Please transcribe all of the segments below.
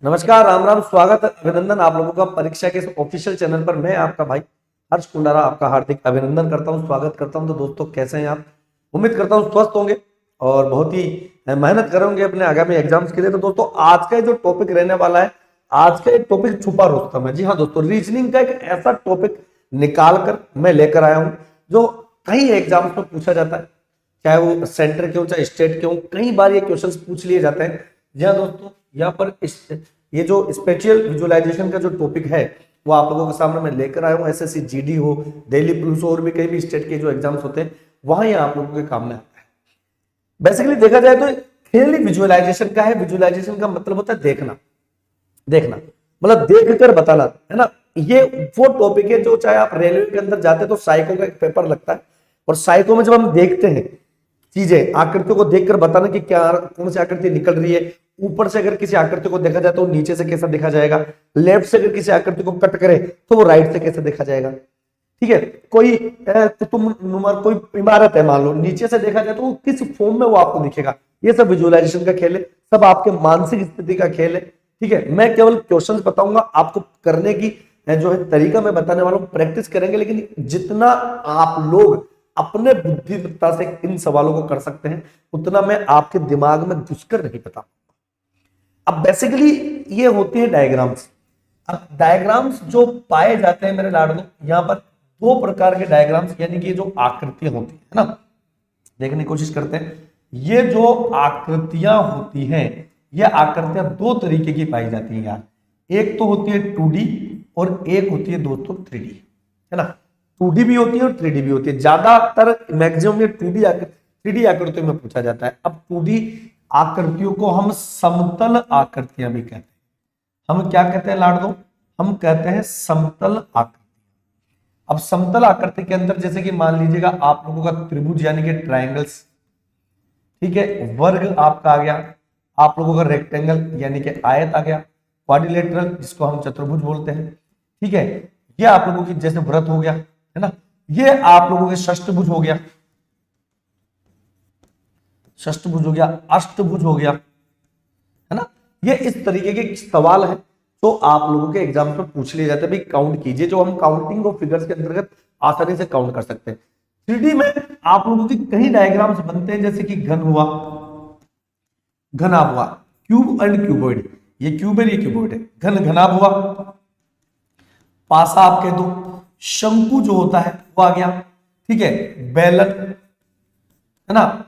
नमस्कार, राम राम, स्वागत अभिनंदन आप लोगों का परीक्षा के इस ऑफिशियल चैनल पर। मैं आपका भाई हर्ष कुंडारा आपका हार्दिक अभिनंदन करता हूं, स्वागत करता हूं। तो दोस्तों, कैसे हैं आप? उम्मीद करता हूं स्वस्थ होंगे और बहुत ही मेहनत करेंगे अपने आगामी एग्जाम्स के लिए। तो दोस्तों, आज का जो टॉपिक रहने वाला है, आज का एक टॉपिक छुपा रुस्तम है। जी हाँ दोस्तों, रीजनिंग का एक ऐसा टॉपिक निकाल कर मैं लेकर आया हूं जो कई एग्जाम्स में पूछा जाता है, चाहे वो सेंटर के हो चाहे स्टेट के हो। कई बार ये क्वेश्चंस पूछ लिए जाते हैं। जी हाँ दोस्तों, यहाँ पर ये जो स्पेशल विजुअलाइजेशन का जो टॉपिक है वो आप लोगों के सामने मैं लेकर आया हूँ। एसएससी जीडी हो, दिल्ली पुलिस हो और भी कई भी स्टेट के जो एग्जाम्स होते हैं वहां ये आप लोगों के काम में आता है। बेसिकली देखा जाए तो खेल ही विजुअलाइजेशन का है। विजुअलाइजेशन का मतलब होता है देखना, देखना मतलब देख कर बताना, है ना। ये वो टॉपिक है जो चाहे आप रेलवे के अंदर जाते हैं तो साइको का एक पेपर लगता है, और साइको में जब हम देखते हैं चीजें, आकृतियों को देखकर बताना कि क्या कौन सी आकृति निकल रही है। ऊपर से अगर किसी आकृति को देखा जाए तो नीचे से कैसा देखा जाएगा, लेफ्ट से अगर किसी आकृति को कट करे तो वो राइट से कैसे देखा जाएगा। ठीक है, कोई कुतुबनुमा कोई इमारत है मान लो, नीचे से देखा जाए तो वो किस फॉर्म में वो आपको दिखेगा। ये सब विजुअलाइजेशन का खेल है, सब आपके मानसिक स्थिति का खेल है। ठीक है, मैं केवल क्वेश्चंस बताऊंगा, आपको करने की जो है तरीका मैं बताने वाला हूं। प्रैक्टिस करेंगे, लेकिन जितना आप लोग अपने बुद्धिमत्ता से इन सवालों को कर सकते हैं उतना मैं आपके दिमाग में घुसकर नहीं बता। अब बेसिकली ये होती है डायग्राम्स। अब डायग्राम्स जो पाए जाते हैं मेरे लाडलो, यहाँ पर दो प्रकार के डायग्राम्स यानी कि जो आकृतियां होती है ना, देखने की कोशिश करते हैं। ये जो आकृतियां होती हैं, ये आकृतियां दो तरीके की पाई जाती हैं यार। एक तो होती है 2D और एक होती है दोस्तों 3D, है ना। 2D भी होती है और 3D भी होती है। ज्यादातर मैक्सिमम ये 3D आकृतियों में पूछा जाता है। अब 2D आकृतियों को हम समतल आकृतियां भी कहते हैं। हम क्या कहते हैं लाडलो? हम कहते हैं समतल आकृति। अब समतल आकृति के अंदर जैसे कि मान लीजिएगा आप लोगों का त्रिभुज यानी कि ट्रायंगल्स, ठीक है, वर्ग आपका आ गया, आप लोगों का रेक्टेंगल यानी कि आयत आ गया, क्वाड्रिलेटरल जिसको हम चतुर्भुज बोलते हैं। ठीक है, ये आप लोगों की जैसे वृत्त हो गया, है ना। ये आप लोगों के षष्ठभुज हो गया, षष्ठभुज हो गया, अष्टभुज हो गया, है ना। ये इस तरीके के सवाल है तो आप लोगों के एग्जाम में पूछ लिए जाते हैं। भाई काउंट कीजिए, जो हम काउंटिंग ऑफ फिगर्स के अंतर्गत आसानी से काउंट कर सकते हैं। 3D में आप लोगों की कई डायग्राम्स बनते हैं, जैसे कि घन हुआ, घनाभ हुआ, क्यूब एंड क्यूबॉइड। ये क्यूब है, ये क्यूबॉइड है। घन घनाभ हुआ, पासा आप कह दो, शंकु जो होता है वो आ गया। ठीक है, बेलन, है ना,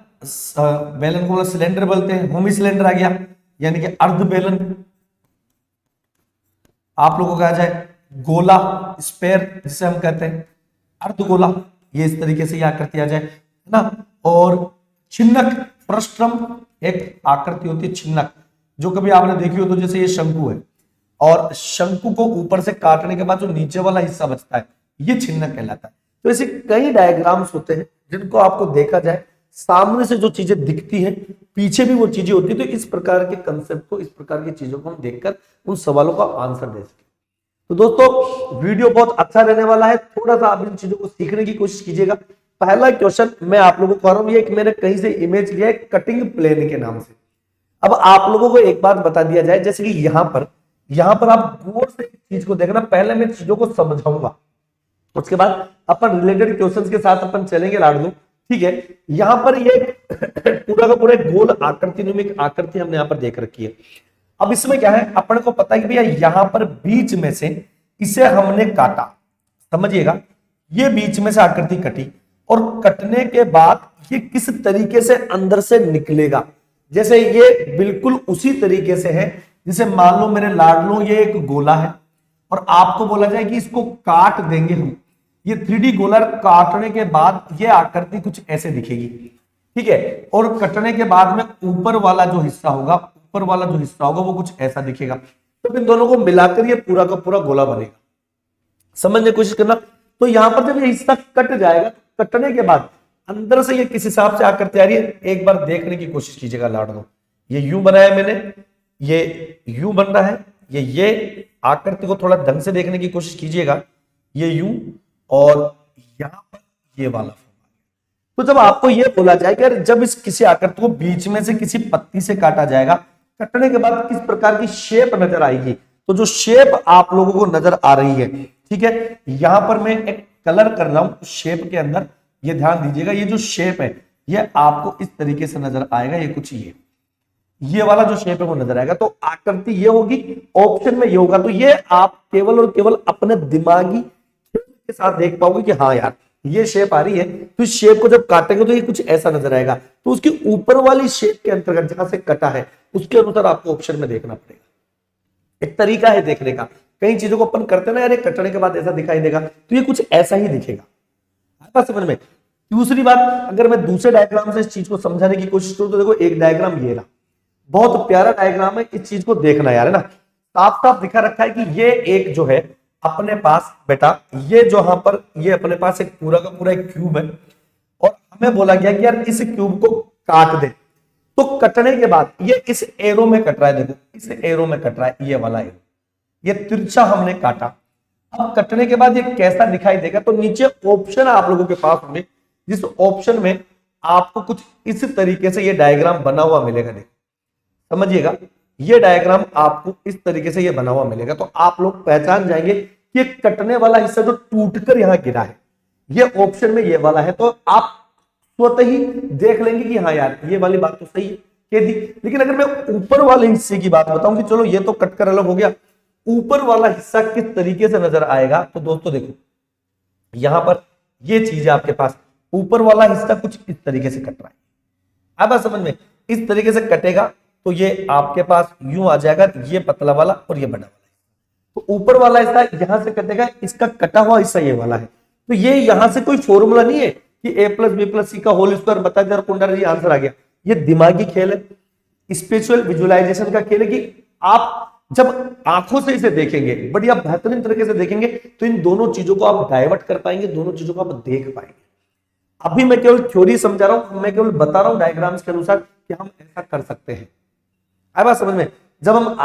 बेलन को सिलेंडर बोलते हैं, होमी सिलेंडर आ गया यानी कि अर्ध बेलन। आप लोगों का आ जाए गोला, स्पेयर जिसे हम कहते हैं, अर्ध गोला, ये इस तरीके से ये आकृति आ जाए, है ना। और छिन्नक, फ्रस्ट्रम एक आकृति होती है छिन्नक, जो कभी आपने देखी हो तो जैसे ये शंकु है, और शंकु को ऊपर से काटने के बाद जो नीचे वाला हिस्सा बचता है ये छिन्नक कहलाता है। तो ऐसे कई डायग्राम्स होते हैं जिनको आपको देखा जाए, सामने से जो चीजें दिखती हैं पीछे भी वो चीजें होती है। तो इस प्रकार के कंसेप्ट को, इस प्रकार की चीजों को हम देखकर उन सवालों का आंसर दे सके। तो दोस्तों, वीडियो बहुत अच्छा रहने वाला है, थोड़ा सा आप इन चीजों को सीखने की कोशिश कीजिएगा। पहला क्वेश्चन मैं आप लोगों को कर रहा हूं, ये मैंने कहीं से इमेज लिया है कटिंग प्लेन के नाम से। अब आप लोगों को एक बात बता दिया जाए, जैसे कि यहां पर आप गौर से चीज को देखना। पहले मैं चीजों को समझाऊंगा, उसके बाद अपन रिलेटेड क्वेश्चंस के साथ अपन चलेंगे लाडलू। ठीक है, यहां पर ये पूरा का पूरा गोल आकृति, नुमिक आकृति हमने यहां पर देख रखी है। अब इसमें क्या है, अपन को पता है कि भैया यहां पर बीच में से इसे हमने काटा, समझिएगा, ये बीच में से आकृति कटी, और कटने के बाद ये किस तरीके से अंदर से निकलेगा। जैसे ये बिल्कुल उसी तरीके से है, जैसे मान लो मेरे लाडलो ये एक गोला है और आपको बोला जाए कि इसको काट देंगे हम। ये 3D गोला काटने के बाद ये आकृति कुछ ऐसे दिखेगी। ठीक है, और कटने के बाद में ऊपर वाला जो हिस्सा होगा, ऊपर वाला जो हिस्सा होगा वो कुछ ऐसा दिखेगा। तो इन दोनों को मिलाकर ये पूरा का पूरा गोला बनेगा। समझने की कोशिश करना। तो यहां पर जब ये हिस्सा कट जाएगा, तो कटने के बाद अंदर से ये किस हिसाब से आकृति आ रही है एक बार देखने की कोशिश कीजिएगा लाडलो। ये यूं बनाया मैंने, ये यूं बन रहा है, ये आकृति को थोड़ा ढंग से देखने की कोशिश कीजिएगा, ये यूं, और यहां पर ये वाला। तो जब आपको ये बोला जाए कि जब इस किसी आकृति को बीच में से किसी पत्ती से काटा जाएगा, कटने के बाद किस प्रकार की शेप नजर आएगी। तो जो शेप आप लोगों को नजर आ रही है, ठीक है, यहां पर मैं एक कलर कर रहा हूं शेप के अंदर, ये ध्यान दीजिएगा, ये जो शेप है ये आपको इस तरीके से नजर आएगा, ये कुछ ये वाला जो शेप है वो नजर आएगा। तो आकृति ये होगी, ऑप्शन में ये होगा। तो ये आप केवल और केवल अपने दिमागी के साथ देख पाओगे कि हाँ यार ये शेप आ रही है, तो इस शेप को जब काटेंगे तो ये कुछ ऐसा नजर आएगा। तो उसके ऊपर वाली शेप के अंतर्गत जहां से कटा है उसके अनुसार आपको ऑप्शन में देखना पड़ेगा। एक तरीका है देखने का, कई चीजों को अपन करते ना यार कटने के बाद ऐसा दिखाई देगा, तो ये कुछ ऐसा ही दिखेगा, बात समझ में। दूसरी बात, अगर मैं दूसरे डायग्राम से इस चीज को समझाने की कोशिश करूं तो देखो एक डायग्राम ये रहा, बहुत प्यारा डायग्राम है, इस चीज को देखना यार, है ना, साफ साफ दिखा रखा है कि ये एक जो है अपने पास बेटा, ये जो यहां पर ये अपने पास एक पूरा का पूरा एक क्यूब है, और हमें बोला गया कि यार इस क्यूब को काट दे। तो कटने के बाद ये इस एरो में कट रहा है, देखो इस एरो में कट रहा है, ये वाला एरो, ये तिरछा हमने काटा। अब कटने के बाद ये कैसा दिखाई देगा, तो नीचे ऑप्शन आप लोगों के पास होंगे, जिस ऑप्शन में आपको कुछ इस तरीके से ये डायग्राम बना हुआ मिलेगा। देखो समझिएगा, ये डायग्राम आपको इस तरीके से ये बना हुआ मिलेगा, तो आप लोग पहचान जाएंगे कि ये कटने वाला हिस्सा जो टूटकर यहां गिरा है ये ऑप्शन में ये वाला है। तो आप स्वतः ही देख लेंगे कि हाँ यार ये वाली बात तो सही है कह दी। लेकिन अगर मैं ऊपर वाले हिस्से की बात बताऊं कि चलो ये तो कटकर अलग हो गया, ऊपर वाला हिस्सा किस तरीके से नजर आएगा, तो दोस्तों देखो यहां पर ये चीज है आपके पास, ऊपर वाला हिस्सा कुछ इस तरीके से कट रहा है। अब आप समझ में, इस तरीके से कटेगा तो ये आपके पास यूं आ जाएगा, ये पतला वाला और ये बड़ा वाला। तो ऊपर वाला हिस्सा यहां से कटेगा, इसका कटा हुआ हिस्सा ये वाला है। तो ये यहां से कोई फॉर्मूला नहीं है कि a प्लस बी प्लस सी का होल स्क्वायर बता दे और कुंडा जी आंसर आ गया। ये दिमागी खेल है, स्पिरिचुअल विजुअलाइजेशन का खेल है कि आप जब आंखों से इसे देखेंगे, बढ़िया बेहतरीन तरीके से देखेंगे, तो इन दोनों चीजों को आप डाइवर्ट कर पाएंगे, दोनों चीजों को आप देख पाएंगे। अभी मैं केवल थ्योरी समझा रहा हूं, मैं केवल बता रहा हूं डायग्राम्स के अनुसार कि हम ऐसा कर सकते हैं। अब बात समझ में, जब हम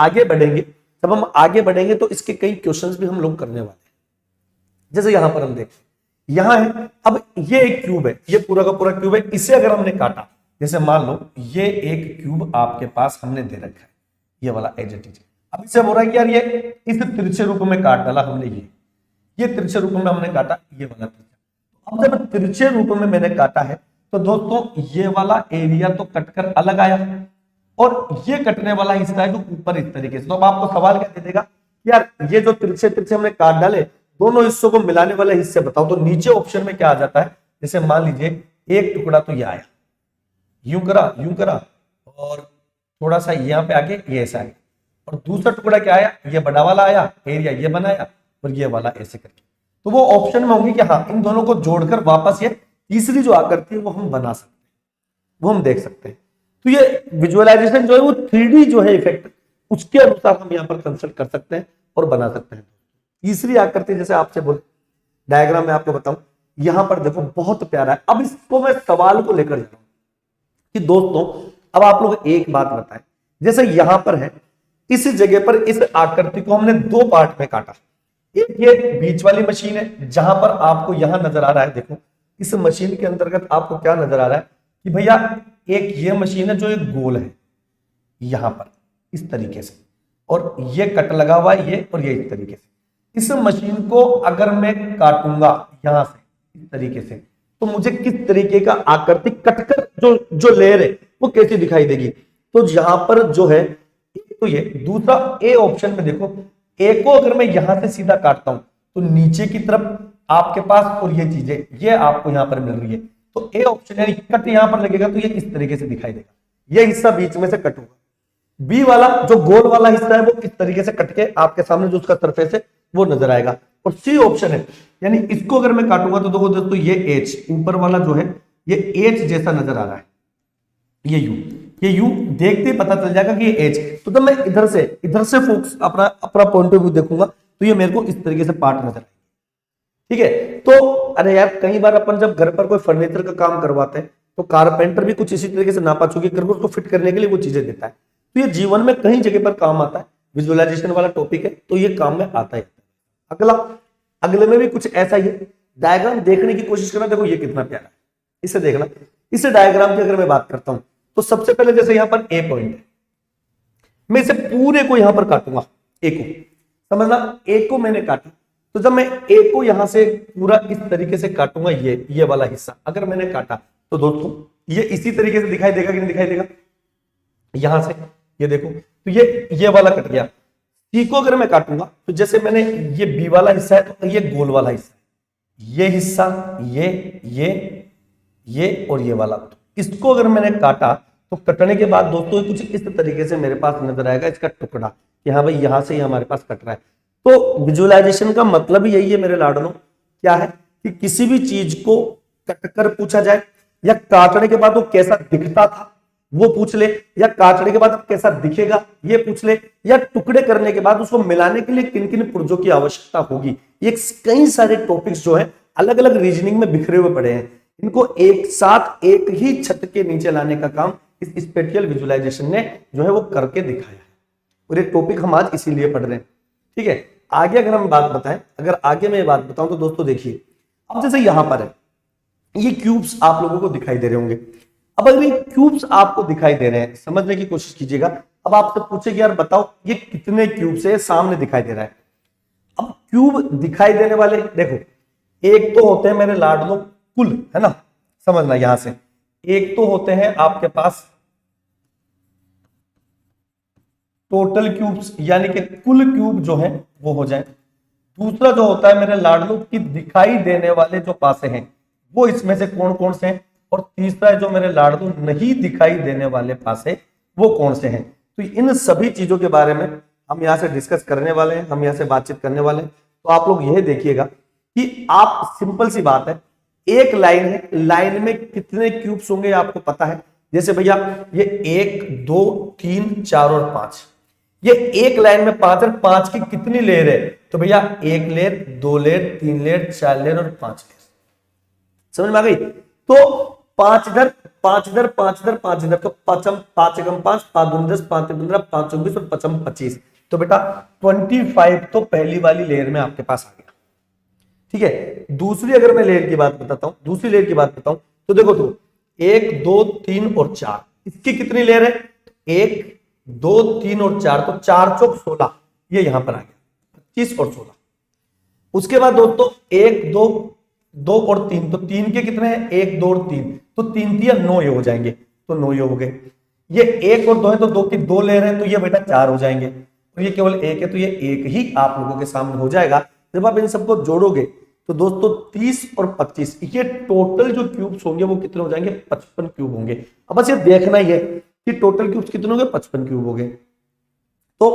आगे बढ़ेंगे तो इसके कई क्वेश्चंस भी हम लोग करने वाले हैं। जैसे यहां पर हम देखें, यहां है, अब ये एक क्यूब है, ये पूरा का पूरा क्यूब है, इसे अगर हमने काटा, जैसे मान लो ये एक क्यूब आपके पास हमने दे रखा है, ये वाला एज इट इज। अब इससे बोल रहा है कि यार ये इस तिरछे रूप में काट डाला हमने, ये तिरछे रूप में हमने काटा, ये वाला तिरछा। अब जब तिरछे रूप में मैंने काटा है तो दोस्तों ये वाला एरिया तो कटकर अलग आया, और ये कटने वाला हिस्सा है जो ऊपर इस तरीके से। तो अब आपको सवाल क्या दे देगा, यार ये जो तिरछे तिरछे हमने काट डाले, दोनों हिस्सों को मिलाने वाले हिस्से बताओ। तो नीचे ऑप्शन में क्या आ जाता है, जैसे मान लीजिए एक टुकड़ा तो ये आया, यूं करा और थोड़ा सा यहाँ पे आके ये ऐसा आया, और दूसरा टुकड़ा क्या आया, ये बड़ा वाला आया, एरिया ये बनाया, और ये वाला ऐसे करके। तो वो ऑप्शन में होंगे कि हाँ इन दोनों को जोड़कर वापस ये तीसरी जो आकृति है वो हम बना सकते हैं, वो हम देख सकते हैं। तो ये विजुअलाइजेशन जो है वो 3D जो है इफेक्ट, उसके अनुसार हम यहाँ पर कंसल्ट कर सकते हैं और बना सकते हैं। तीसरी आकृति जैसे आपसे बोल डायग्राम में आपको बताऊं, यहां पर देखो बहुत प्यारा है। अब इसको मैं सवाल को लेकर जा रहा हूं कि दोस्तों अब आप लोग एक बात बताएं, जैसे यहां पर है, इस जगह पर इस आकृति को हमने दो पार्ट में काटा। एक ये बीच वाली मशीन है जहां पर आपको यहां नजर आ रहा है, देखो इस मशीन के अंतर्गत आपको क्या नजर आ रहा है कि भैया एक ये मशीन है जो एक गोल है यहां पर इस तरीके से, और ये कट लगा हुआ है ये, और ये इस तरीके से। इस मशीन को अगर मैं काटूंगा यहां से इस तरीके से, तो मुझे किस तरीके का आकृति कटकर जो लेयर है वो कैसी दिखाई देगी। तो यहां पर जो है तो ये दूसरा ए ऑप्शन में देखो, ए को अगर मैं यहां से सीधा काटता हूं तो नीचे की तरफ आपके पास और ये चीजें ये आपको यहां पर मिल रही है। तो ए ऑप्शन यानी कट यहां पर लगेगा तो ये इस तरीके से दिखाई देगा, ये हिस्सा बीच में से कट होगा। बी वाला जो गोल वाला हिस्सा है वो इस तरीके से कट के आपके सामने जो उसका सरफेस है वो नजर आएगा। और सी ऑप्शन है यानी इसको अगर मैं काटूंगा तो देखो दोस्तों ये एच ऊपर वाला जो है ये एच जैसा नजर आ रहा है, ये यू देखते ही पता चल जाएगा कि ये एच। तो जब मैं इधर से फोकस अपना पॉइंट ऑफ व्यू देखूंगा तो ये मेरे को इस तरीके से पार्ट नजर आएगा, ठीक है। तो अरे यार कई बार अपन जब घर पर कोई फर्नीचर का काम करवाते हैं तो कारपेंटर भी कुछ इसी तरीके से नापा चुकी करके उसको फिट करने के लिए वो चीजें देता है। तो ये जीवन में कई जगह पर काम आता है, विजुअलाइजेशन वाला टॉपिक है तो ये काम में आता है। अगले में भी कुछ ऐसा ही है, डायग्राम देखने की कोशिश करना। देखो ये कितना प्यारा है, इसे देखना। इस डायग्राम की अगर मैं बात करता हूं तो सबसे पहले जैसे यहां पर ए पॉइंट है, मैं इसे पूरे को यहां पर काटूंगा, ए को, समझना, ए को मैंने काटा, तो जब मैं ए को यहां से पूरा इस तरीके से काटूंगा, ये वाला हिस्सा अगर मैंने काटा तो दोस्तों ये इसी तरीके से दिखाई देगा कि नहीं दिखाई देगा, यहां से ये देखो, तो ये वाला कट गया। सी को अगर मैं काटूंगा तो जैसे मैंने ये बी वाला हिस्सा है तो ये गोल वाला हिस्सा, ये हिस्सा, ये और ये वाला, तो इसको अगर मैंने काटा तो कटने के बाद दोस्तों कुछ इस तरीके से मेरे पास नजर आएगा इसका टुकड़ा कि हाँ भाई यहां से ये हमारे पास कट रहा है। तो विजुअलाइजेशन का मतलब ही यही है मेरे लाडलों, क्या है कि किसी भी चीज को कट कर पूछा जाए, या काटने के बाद वो कैसा दिखता था वो पूछ ले, या काटने के बाद अब कैसा दिखेगा ये पूछ ले, या टुकड़े करने के बाद उसको मिलाने के लिए किन किन पुर्जों की आवश्यकता होगी। ये कई सारे टॉपिक्स जो है अलग अलग रीजनिंग में बिखरे हुए पड़े हैं, इनको एक साथ एक ही छत के नीचे लाने का काम इस स्पेटियल विजुअलाइजेशन ने जो है वो करके दिखाया है, और ये टॉपिक हम आज इसीलिए पढ़ रहे हैं। ठीक है, आगे अगर हम बात बताएं, अगर आगे मैं ये बात बताऊं तो दोस्तों देखिए, अब जैसे यहां पर है ये क्यूब्स आप लोगों को दिखाई दे रहे होंगे। अब अगर ये क्यूब्स आपको दिखाई दे रहे हैं, समझने की कोशिश कीजिएगा। अब आपसे पूछेगी यार बताओ ये कितने क्यूब्स है, सामने दिखाई दे रहा है। अब क्यूब दिखाई देने वाले देखो, एक तो होते हैं मेरे लाडलों कुल, है ना, समझना, यहां से एक तो होते हैं आपके पास टोटल क्यूब्स, यानी कि कुल क्यूब जो है वो हो जाए। दूसरा जो होता है मेरे लाडलों की दिखाई देने वाले जो पासे हैं वो इसमें से कौन कौन से हैं, और तीसरा है जो मेरे लाडलों नहीं दिखाई देने वाले पासे वो कौन से हैं। तो इन सभी चीजों के बारे में हम यहां से डिस्कस करने वाले हैं, हम यहां से बातचीत करने वाले हैं। तो आप लोग यह देखिएगा कि आप, सिंपल सी बात है, एक लाइन है, लाइन में कितने क्यूब्स होंगे आपको पता है। जैसे भैया ये 1 2 3 4 और 5, ये एक लाइन में 5 है, 5 की कितनी लेयर है, तो भैया 1 लेयर 2 लेयर 3 लेयर 4 लेयर और 5 लेयर, समझ में आ गई। तो 5 इधर 5 इधर 5 इधर 5 इधर, तो 5 5 एकम 5 5 दूनी 10 5 3 15 5 24 और 5 25, तो बेटा 25 तो पहली वाली लेयर में आपके पास आ गया। ठीक है, दूसरी अगर मैं लेयर की बात बताता हूं, दूसरी लेयर की बात बताऊं तो देखो, तो 1 2 3 और 4, इसकी कितनी लेयर है, 1 2 3 और 4, तो 4 चौक 16, ये यहां पर आ गया 25 और 16। उसके बाद दोस्तों 1 2 2 और 3, तो 3 के कितने हैं, 1 2 और 3, तो 3 3 9 ये हो जाएंगे, तो 9 ये हो गए। ये 1 और 2 है तो 2 की 2 लेयर है, तो ये बेटा 4 हो जाएंगे, और ये केवल 1 है तो ये 1 ही आप लोगों के सामने हो जाएगा। जब आप इन सबको जोड़ोगे तो दोस्तों 30 और 25, ये टोटल जो क्यूब्स होंगे वो कितने हो जाएंगे, 55 क्यूब होंगे। अब बस ये देखना ही है कि टोटल क्यूब्स कितने होंगे, 55 क्यूब हो गए। तो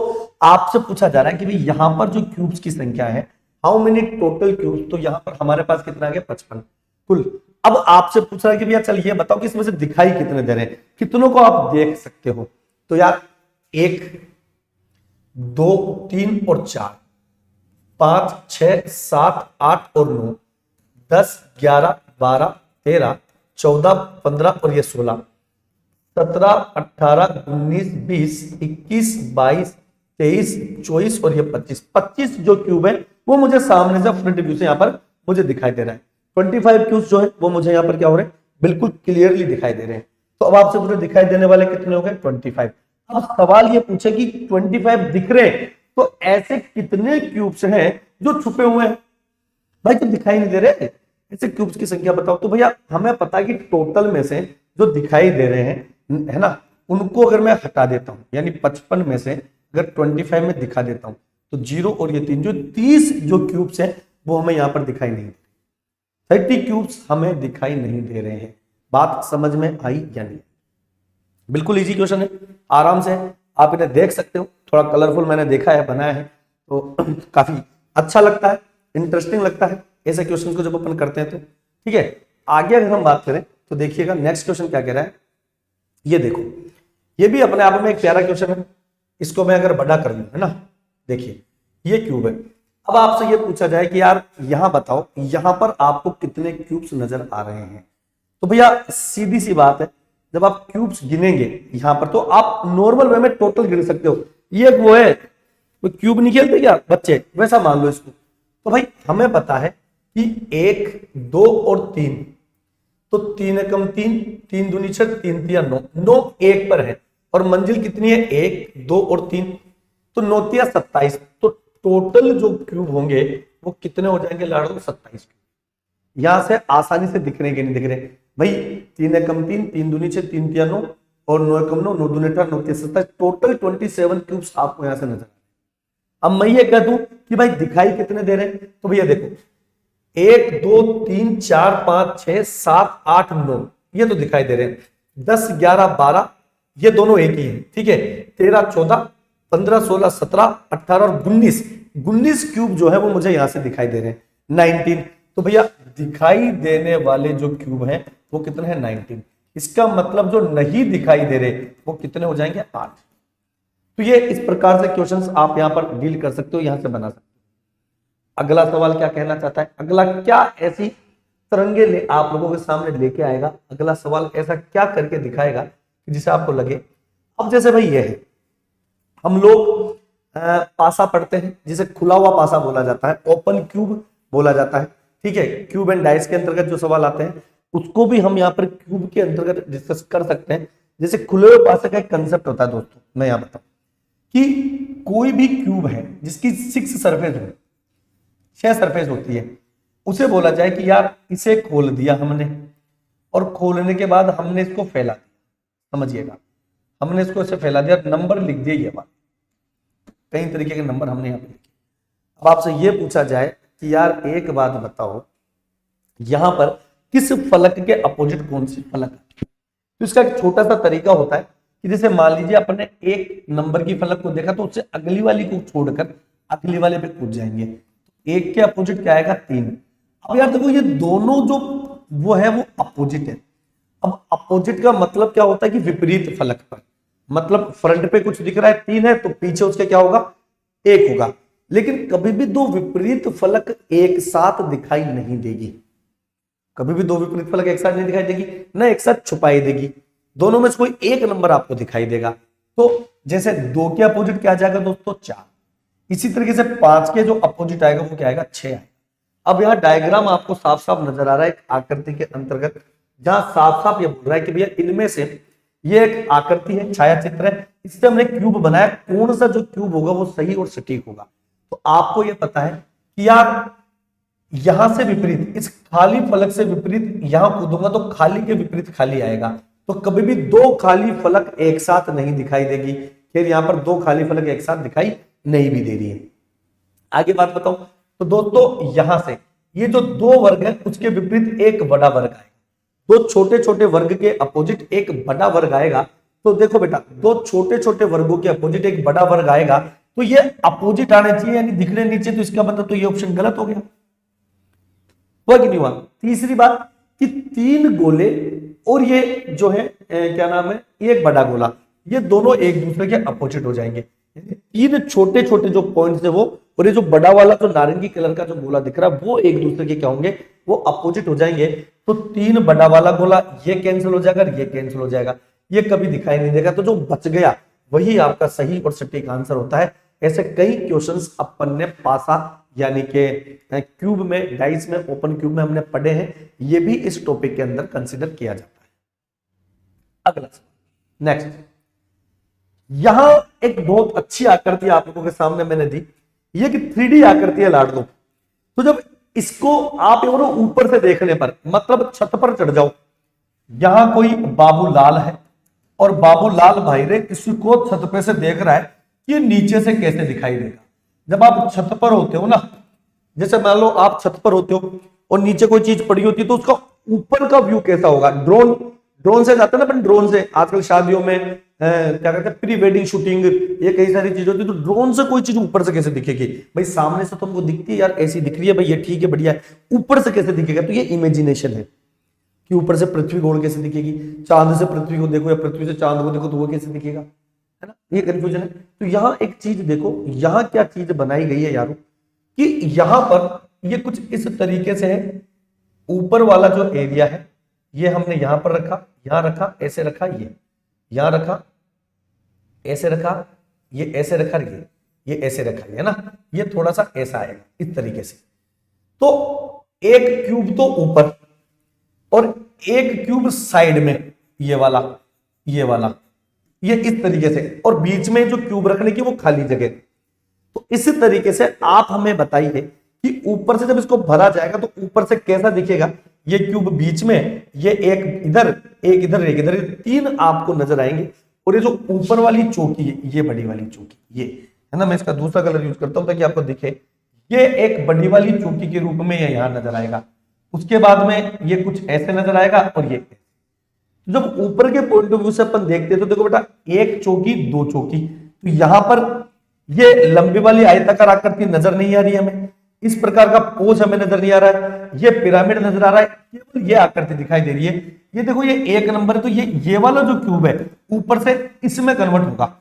आपसे पूछा जा रहा है कि भाई यहां पर जो क्यूब्स की संख्या है, हाउ मेनी टोटल क्यूब्स, तो यहां पर हमारे पास कितना आ गया, 55 कुल। अब आपसे पूछ रहा है कि भैया चल ये बताओ कि इसमें से दिखाई कितने दे रहे हैं, कितनों को आप देख सकते हो, तो यार 1 2 3 और 4 5 6 7 8 और 9 10 11 12 13 14 15 और ये 16 17 18 19 20 21 22 23 24 और ये 25 जो क्यूब है वो मुझे सामने से फ्रंट व्यू से यहाँ पर मुझे दिखाई दे रहा है। 25 क्यूब जो है वो मुझे यहाँ पर क्या हो रहे हैं, बिल्कुल क्लियरली दिखाई दे रहे हैं। तो अब आपसे मुझे दिखाई देने वाले कितने हो गए, 25। अब सवाल ये पूछे कि 25 दिख रहे हैं तो ऐसे कितने क्यूब्स हैं जो छुपे हुए हैं, भाई तो दिखाई नहीं दे रहे, ऐसे क्यूब्स की संख्या बताओ। तो भैया हमें पता है कि टोटल में से जो दिखाई दे रहे हैं, है ना, उनको अगर मैं हटा देता हूं, यानी 55 में से अगर 25 में दिखा देता हूं, तो 0 और ये 3 जो 30 जो क्यूब्स हैं वो हमें यहां पर दिखाई नहीं दे रहे, 30 क्यूब्स हमें दिखाई नहीं दे रहे हैं। बात समझ में आई या नहीं? बिल्कुल इजी क्वेश्चन है, आराम से आप इन्हें देख सकते हो। थोड़ा कलरफुल मैंने देखा है, बनाया है, तो काफी अच्छा लगता है, इंटरेस्टिंग लगता है ऐसे क्वेश्चन को जब अपन करते हैं तो। ठीक है, आगे अगर हम बात करें तो देखिएगा नेक्स्ट क्वेश्चन क्या कह रहा है, ये देखो, ये भी अपने आप में एक प्यारा क्वेश्चन है। इसको मैं अगर बड़ा कर लूं, है ना, देखिए ये क्यूब है। अब आपसे ये पूछा जाए कि यार यहां बताओ यहां पर आपको कितने क्यूब्स नजर आ रहे हैं, तो भैया सीधी सी बात है, जब आप क्यूब्स गिनेंगे यहां पर तो आप नॉर्मल वे में टोटल गिन सकते हो। ये एक वो है, वो क्यूब नहीं खेलते क्या बच्चे, वैसा मान लो इसको। तो भाई हमें पता है कि 1 2 और 3, तो 3 एकम 3 3 दूनी 6 3 3 9 9 1 पर है, और मंजिल कितनी है, 1 2 और 3, तो 9 27, तो टोटल जो क्यूब होंगे वो कितने हो जाएंगे लाडो, 27। यहां से आसानी से दिख रहे कि नहीं दिख रहे भाई, 3 एकम 3, 3 दूनी 6, 3 तिया 9 और 9 एकम 9, 9 दूनी 18, 9 तिया 27, टोटल 27 क्यूब्स आपको यहां से नजर। अब मैं ये कह दूं कि भाई दिखाई कितने दे रहे हैं, तो भैया देखो 1 2 3 4 5 6 7 8 9 ये तो दिखाई दे रहे हैं, 10 11 12 ये दोनों एक ही हैं, ठीक है, 13 14 15 16 17 18 और 19 क्यूब जो है वो मुझे यहां से दिखाई दे रहे हैं, 19। तो भैया दिखाई देने वाले जो क्यूब हैं वो कितने हैं, 19। इसका मतलब जो नहीं दिखाई दे रहे वो कितने हो जाएंगे, 8। तो ये इस प्रकार से क्वेश्चंस आप यहां पर डील कर सकते हो, यहां से बना सकते हो। अगला सवाल क्या कहना चाहता है, अगला क्या ऐसी तरंगे ले आप लोगों के सामने लेके आएगा, अगला सवाल ऐसा क्या करके दिखाएगा कि जिसे आपको लगे। अब जैसे भाई ये है, हम लोग पासा पढ़ते हैं जिसे खुला हुआ पासा बोला जाता है, ओपन क्यूब बोला जाता है, ठीक है, क्यूब एंड डाइस के अंतर्गत जो सवाल आते हैं उसको भी हम यहाँ पर क्यूब के अंतर्गत डिस्कस कर सकते हैं। जैसे खुले हुए पासे का एक कंसेप्ट होता है दोस्तों, मैं यहाँ बताऊं कि कोई भी क्यूब है जिसकी 6 सरफेस हो, 6 सरफेस होती है, उसे बोला जाए कि यार इसे खोल दिया हमने और खोलने के बाद हमने इसको फैला दिया, समझिएगा, हमने इसको ऐसे फैला दिया, नंबर लिख दिया, ये बात कई तरीके के नंबर हमने यहाँ पे लिखे। अब आपसे ये पूछा जाए कि यार एक बात बताओ, यहां पर किस फलक के अपोजिट कौन सी फलक है, तो इसका एक छोटा सा तरीका होता है कि जैसे मान लीजिए अपने एक नंबर की फलक को देखा तो उससे अगली वाली को छोड़कर अगली वाले पे कूद जाएंगे, एक के अपोजिट क्या आएगा, 3। अब यार देखो ये दोनों जो वो है वो अपोजिट है। अब अपोजिट का मतलब क्या होता है कि विपरीत फलक पर, मतलब फ्रंट पे कुछ दिख रहा है 3 है तो पीछे उसके क्या होगा, 1 होगा। लेकिन कभी भी दो विपरीत फलक एक साथ दिखाई नहीं देगी, कभी भी दो विपरीत फलक एक साथ नहीं दिखाई देगी, ना एक साथ छुपाई देगी, दोनों में से कोई एक नंबर आपको दिखाई देगा। तो जैसे 2 के अपोजिट क्या आ जाएगा दोस्तों, 4। इसी तरीके से 5 के जो अपोजिट आएगा वो क्या आएगा, 6 आएगा। अब यहाँ डायग्राम आपको साफ साफ नजर आ रहा है एक आकृति के अंतर्गत, जहां साफ साफ ये बोल रहा है कि भैया इनमें से ये एक आकृति है, छाया चित्र है, इससे हमने क्यूब बनाया, कौन सा जो क्यूब होगा वो सही और सटीक होगा। तो आपको ये पता है कि यार यहां से विपरीत, इस खाली फलक से विपरीत यहां कूदूंगा तो खाली के विपरीत खाली आएगा, तो कभी भी दो खाली फलक एक साथ नहीं दिखाई देगी। फिर यहां पर दो खाली फलक एक साथ दिखाई नहीं भी दे रही है। आगे बात बताऊं तो दोस्तों यहां से ये जो दो वर्ग है उसके विपरीत एक बड़ा वर्ग आएगा, दो छोटे छोटे वर्ग के अपोजिट एक बड़ा वर्ग आएगा। तो देखो बेटा, दो छोटे छोटे वर्गों के अपोजिट एक बड़ा वर्ग आएगा, तो ये अपोजिट आने चाहिए यानी दिखने नीचे, तो इसका मतलब तो ये ऑप्शन गलत हो गया, हुआ कि नहीं हुआ। तीसरी बात कि 3 गोले और ये जो है क्या नाम है, एक बड़ा गोला, ये दोनों एक दूसरे के अपोजिट हो जाएंगे। 3 छोटे छोटे जो पॉइंट्स है वो, और ये जो बड़ा वाला जो नारंगी कलर का जो गोला दिख रहा है वो एक दूसरे के क्या होंगे, वो अपोजिट हो जाएंगे। तो 3 बड़ा वाला गोला ये कैंसिल हो जाएगा, ये कैंसिल हो जाएगा, ये कभी दिखाई नहीं देगा, तो जो बच गया वही आपका सही और सटीक आंसर होता है। ऐसे कई क्वेश्चंस अपन ने पासा यानी कि क्यूब में, डाइस में, ओपन क्यूब में हमने पढ़े हैं, ये भी इस टॉपिक के अंदर कंसीडर किया जाता है। अगला नेक्स्ट, यहां एक बहुत अच्छी आकृति आप लोगों के सामने मैंने दी, ये कि 3D आकृति है लाडलो। तो जब इसको आप ऊपर से देखने पर, मतलब छत पर चढ़ जाओ, यहां कोई बाबूलाल है और बाबूलाल भाई रे किसी को छत पे से देख रहा है कि नीचे से कैसे दिखाई देगा। जब आप छत पर होते हो ना, जैसे मान लो आप छत पर होते हो और नीचे कोई चीज पड़ी होती है, तो उसका ऊपर का व्यू कैसा होगा। ड्रोन से जाते हैं ना अपन, ड्रोन से आजकल शादियों में क्या कहते हैं, प्री वेडिंग शूटिंग, ये कई सारी चीजें होती है, तो ड्रोन से कोई चीज ऊपर से कैसे दिखेगी भाई, सामने से तो हमको दिखती है यार ऐसी दिख रही है भाई, ये ठीक है बढ़िया है, ऊपर से कैसे दिखेगा। तो ये इमेजिनेशन है कि ऊपर से पृथ्वी गोल कैसे दिखेगी, चांद से पृथ्वी को देखो या पृथ्वी से चांद को देखो तो वो कैसे दिखेगा, है ना, ये कंफ्यूजन है। तो यहाँ एक चीज देखो, यहाँ क्या चीज बनाई गई है यारो, कि यहां पर ये कुछ इस तरीके से है, ऊपर वाला जो एरिया है ये हमने यहां पर रखा, यहां रखा, ऐसे रखा, ये यहां रखा, ऐसे रखा, ये ऐसे रखा, ये ऐसे रखा, है ना, ये थोड़ा सा ऐसा आएगा इस तरीके से। तो एक क्यूब तो ऊपर और एक क्यूब साइड में, ये वाला, ये वाला, ये इस तरीके से, और बीच में जो क्यूब रखने की वो खाली जगह। तो इस तरीके से आप हमें बताइए कि ऊपर से जब इसको भरा जाएगा तो ऊपर से कैसा दिखेगा। ये क्यूब बीच में, ये एक इधर एक इधर एक इधर, तीन आपको नजर आएंगे। और ये जो ऊपर वाली चौकी है, ये बड़ी वाली चौकी, ये है ना, मैं इसका दूसरा कलर यूज करता हूं ताकि आपको दिखे। ये एक बड़ी वाली चौकी के रूप में ये यहां नजर आएगा। उसके बाद में ये कुछ ऐसे नजर आएगा, और ये जब ऊपर के पॉइंट ऑफ व्यू से अपन देखते हैं तो देखो बेटा, एक चौकी दो चौकी, तो यहां पर ये लंबी वाली आयताकार आकृति नजर नहीं आ रही है हमें, इस प्रकार का पोज हमें नजर नहीं आ रहा है, ये पिरामिड नजर आ रहा है, केवल ये आकृति दिखाई दे रही है। ये देखो ये एक नंबर है, तो ये वाला जो क्यूब है ऊपर से इसमें कन्वर्ट होगा,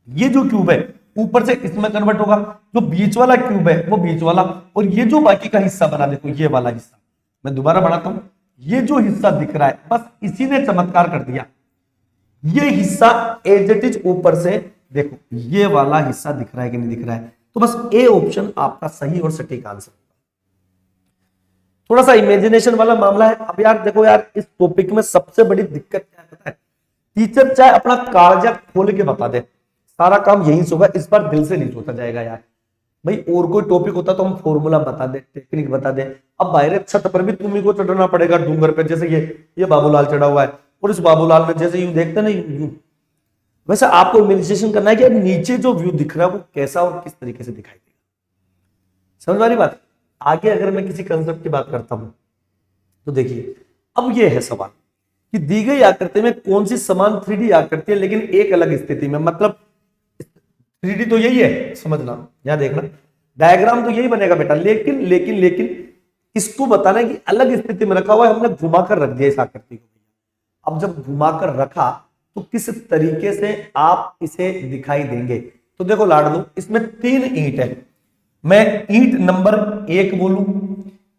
ये जो क्यूब है ऊपर से इसमें कन्वर्ट होगा, जो बीच वाला क्यूब है वो बीच वाला, और ये जो बाकी का हिस्सा बना, देखो ये वाला हिस्सा, मैं दोबारा बढ़ाता हूं, ये जो हिस्सा दिख रहा है बस इसी ने चमत्कार कर दिया। ये हिस्सा एज इट इज ऊपर से देखो, ये वाला हिस्सा दिख रहा है कि नहीं दिख रहा है, तो बस ए ऑप्शन आपका सही और सटीक आंसर होगा। थोड़ा सा इमेजिनेशन वाला मामला है। अब यार देखो यार, इस टॉपिक में सबसे बड़ी दिक्कत क्या है पता है, टीचर चाहे अपना कागजा खोल के बता दे, सारा काम यहीं से होगा, इस बार दिल से नहीं सोचा जाएगा यार। भाई और कोई टॉपिक होता तो हम फॉर्मूला बता दे, टेक्निक बता दे, अब बाहर छत पर भी तुम्ही को चढ़ना पड़ेगा डूंगर पे, जैसे ये बाबूलाल चढ़ा हुआ है, और इस बाबूलाल में जैसे यूं देखते ना यूं, वैसे आपको इमेजिनेशन करना है कि नीचे जो व्यू दिख रहा है वो कैसा और किस तरीके से दिखाई देगा। समझ वाली बात। आगे अगर मैं किसी कंसेप्ट की बात करता हूं तो देखिए, अब ये है सवाल कि दी गई आकृति में कौन सी समान 3D आकृति है लेकिन एक अलग स्थिति में, मतलब 3D तो यही है, समझना, यहां देखना, डायग्राम तो यही बनेगा बेटा, लेकिन लेकिन लेकिन इसको बताना है कि अलग स्थिति में रखा हुआ है, हमने घुमाकर रख दिया इस आकृति को। अब जब घुमाकर रखा तो किस तरीके से आप इसे दिखाई देंगे। तो देखो लाडलू, इसमें 3 ईंट है, मैं ईंट नंबर 1 बोलूं,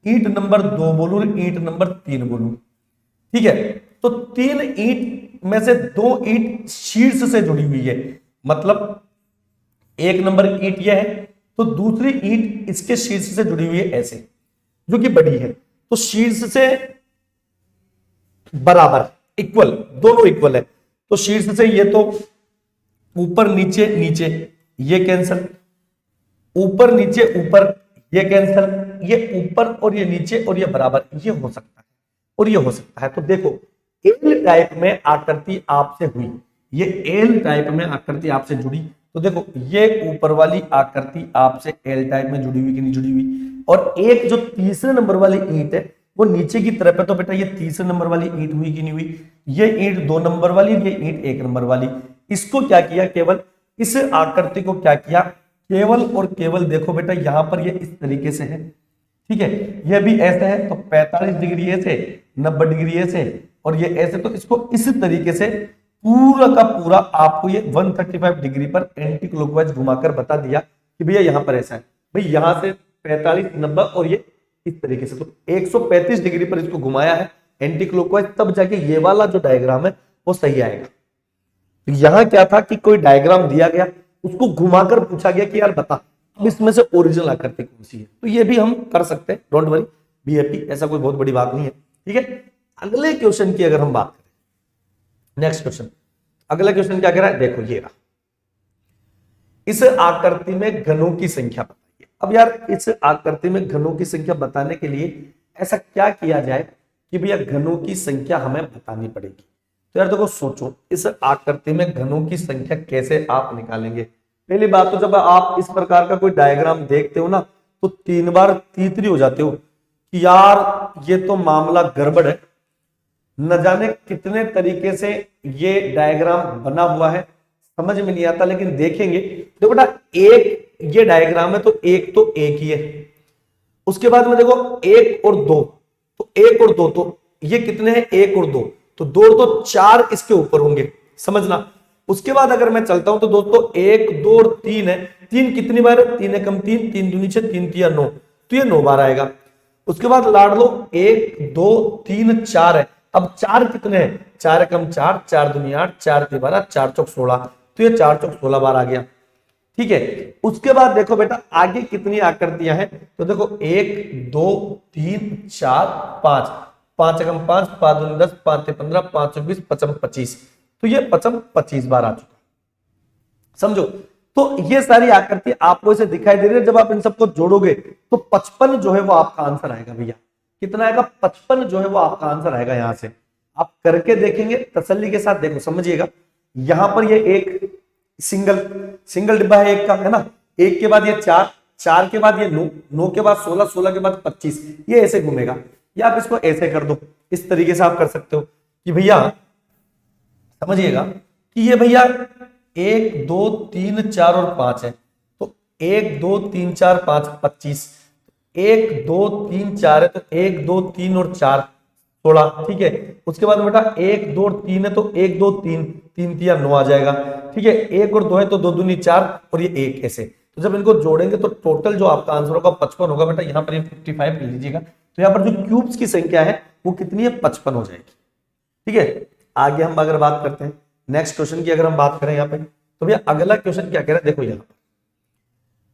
ईंट नंबर 2 बोलूं, ईंट नंबर 3 बोलूं, ठीक है। तो 3 ईंट में से 2 ईंट शीर्ष से जुड़ी हुई है, मतलब 1 नंबर ईंट यह है, तो दूसरी ईंट इसके शीर्ष से जुड़ी हुई है ऐसे, जो कि बड़ी है, तो शीर्ष से बराबर, इक्वल, दोनों इक्वल है। तो शीर्ष से ये तो ऊपर नीचे नीचे, ये कैंसल, ऊपर नीचे ऊपर, ये कैंसल, ये ऊपर और ये नीचे और ये बराबर, ये हो सकता है और ये हो सकता है। तो देखो एल टाइप में आकृति आपसे हुई, ये एल टाइप में आकृति आपसे जुड़ी, तो देखो ये ऊपर वाली आकृति आपसे एल टाइप में जुड़ी हुई कि नहीं जुड़ी हुई, और एक जो तीसरे नंबर वाली ईंट है वो नीचे की तरफ है, तो बेटा ये तीसरे नंबर वाली ईंट हुई कि नहीं हुई, ये ईंट 2 नंबर वाली, ये ईंट 1 नंबर वाली। इसको क्या किया, केवल इस आकृति को क्या किया, केवल और केवल देखो बेटा यहां पर ये इस तरीके से है, ठीक है, ये भी ऐसे है, तो 45 डिग्री ऐसे, 90 डिग्री ऐसे, और ये ऐसे, तो इसको इस तरीके से पूरा का पूरा आपको ये 135 डिग्री पर एंटी क्लॉकवाइज घुमाकर बता दिया कि भैया यहां पर ऐसा है, भाई यहां से 45, 90 और ये इस तरीके से, तो 135 डिग्री पर इसको घुमाया है एंटी क्लॉकवाइज, तब जाके ये वाला जो डायग्राम है वो सही आएगा। तो यहां क्या था कि कोई डायग्राम दिया गया, उसको घुमाकर पूछा गया कि यार बता अब इसमें से ओरिजिनल आकृति कौन सी है, तो ये भी हम कर सकते हैं, डोंट वरी, बी हैप्पी, ऐसा कोई बहुत बड़ी बात नहीं है, ठीक है। अगले क्वेश्चन की अगर हम बात करें, नेक्स्ट क्वेश्चन, अगला क्वेश्चन क्या कह रहा है, देखो ये रहा, इस आकृति में घनों की संख्या बताइए। अब यार इस आकृति में घनों की संख्या बताने के लिए ऐसा क्या किया जाए कि भैया घनों की संख्या हमें बतानी पड़ेगी। तो यार देखो सोचो, इस आकृति में घनों की संख्या कैसे आप निकालेंगे। पहली बात तो जब आप इस प्रकार का कोई डायग्राम देखते हो ना, तो 3 बार तीतरी हो जाते हो कि यार ये तो मामला गड़बड़ है, न जाने कितने तरीके से ये डायग्राम बना हुआ है, समझ में नहीं आता, लेकिन देखेंगे। देखो बेटा एक ये डायग्राम है, तो एक ही है, उसके बाद में देखो 1 और 2, तो 1 और 2, तो ये कितने हैं, 1 और 2, तो 2 तो 4 इसके ऊपर होंगे, समझना। उसके बाद अगर मैं चलता हूं तो दोस्तों 1, 2 और 3 है, 3 कितनी बार है, 3 एकम 3, 3 दूनी 6, 3 तिया 9, तो ये 9 बार आएगा। उसके बाद लाड लो 1, 2, 3, 4 है, अब 4 कितने हैं, 4 एकम 4, 4 दूनी 8, 4 ती 12, 4 चौक 16, तो ये 4 चौक 16 बार आ गया, ठीक है। उसके बाद देखो बेटा आगे कितनी आकृतियां हैं, तो देखो 1, 2, 3, 4, 5, 5 एकम 5, 5 दूनी 10, 5 ते 15, 5 20, 55, 25, तो ये पचम 25 बार आ चुका, समझो। तो ये सारी आकृति आपको इसे दिखाई दे रही है। जब आप इन सबको जोड़ोगे तो 55 जो है वो आपका आंसर आएगा भैया। कितना आएगा? 55 जो है वो आपका आंसर आएगा। यहां से आप करके देखेंगे तसल्ली के साथ, देखो समझिएगा। यहां पर ये एक सिंगल डिब्बा है एक का, है ना। एक के बाद ये 4, 4 के बाद ये 9, 9 के बाद 16, 16 के बाद 25, ये ऐसे घूमेगा। या आप इसको ऐसे कर दो, इस तरीके से आप कर सकते हो कि भैया समझिएगा कि ये भैया 1 2 3 4 और 5 है। तो 1 2 3 4 5 25, 1 2 3 4 है तो 1 2 3 और 4 16, ठीक है। उसके बाद बेटा 1 2 और 3 है तो 1 2 3 3 3 9 आ जाएगा, ठीक है। 1 और 2 है तो 2 दूनी 4 और ये 1 ऐसे। तो जब इनको जोड़ेंगे तो टोटल जो आपका आंसर होगा 55 होगा बेटा। यहाँ पर ये 55 ले लीजिएगा। तो यहाँ पर जो क्यूब्स की संख्या है वो कितनी है? 55 हो जाएगी, ठीक है। आगे हम अगर बात करते हैं नेक्स्ट क्वेश्चन की, अगर हम बात करें यहाँ पे, तो भैया अगला क्वेश्चन क्या कह रहा है, देखो यहाँ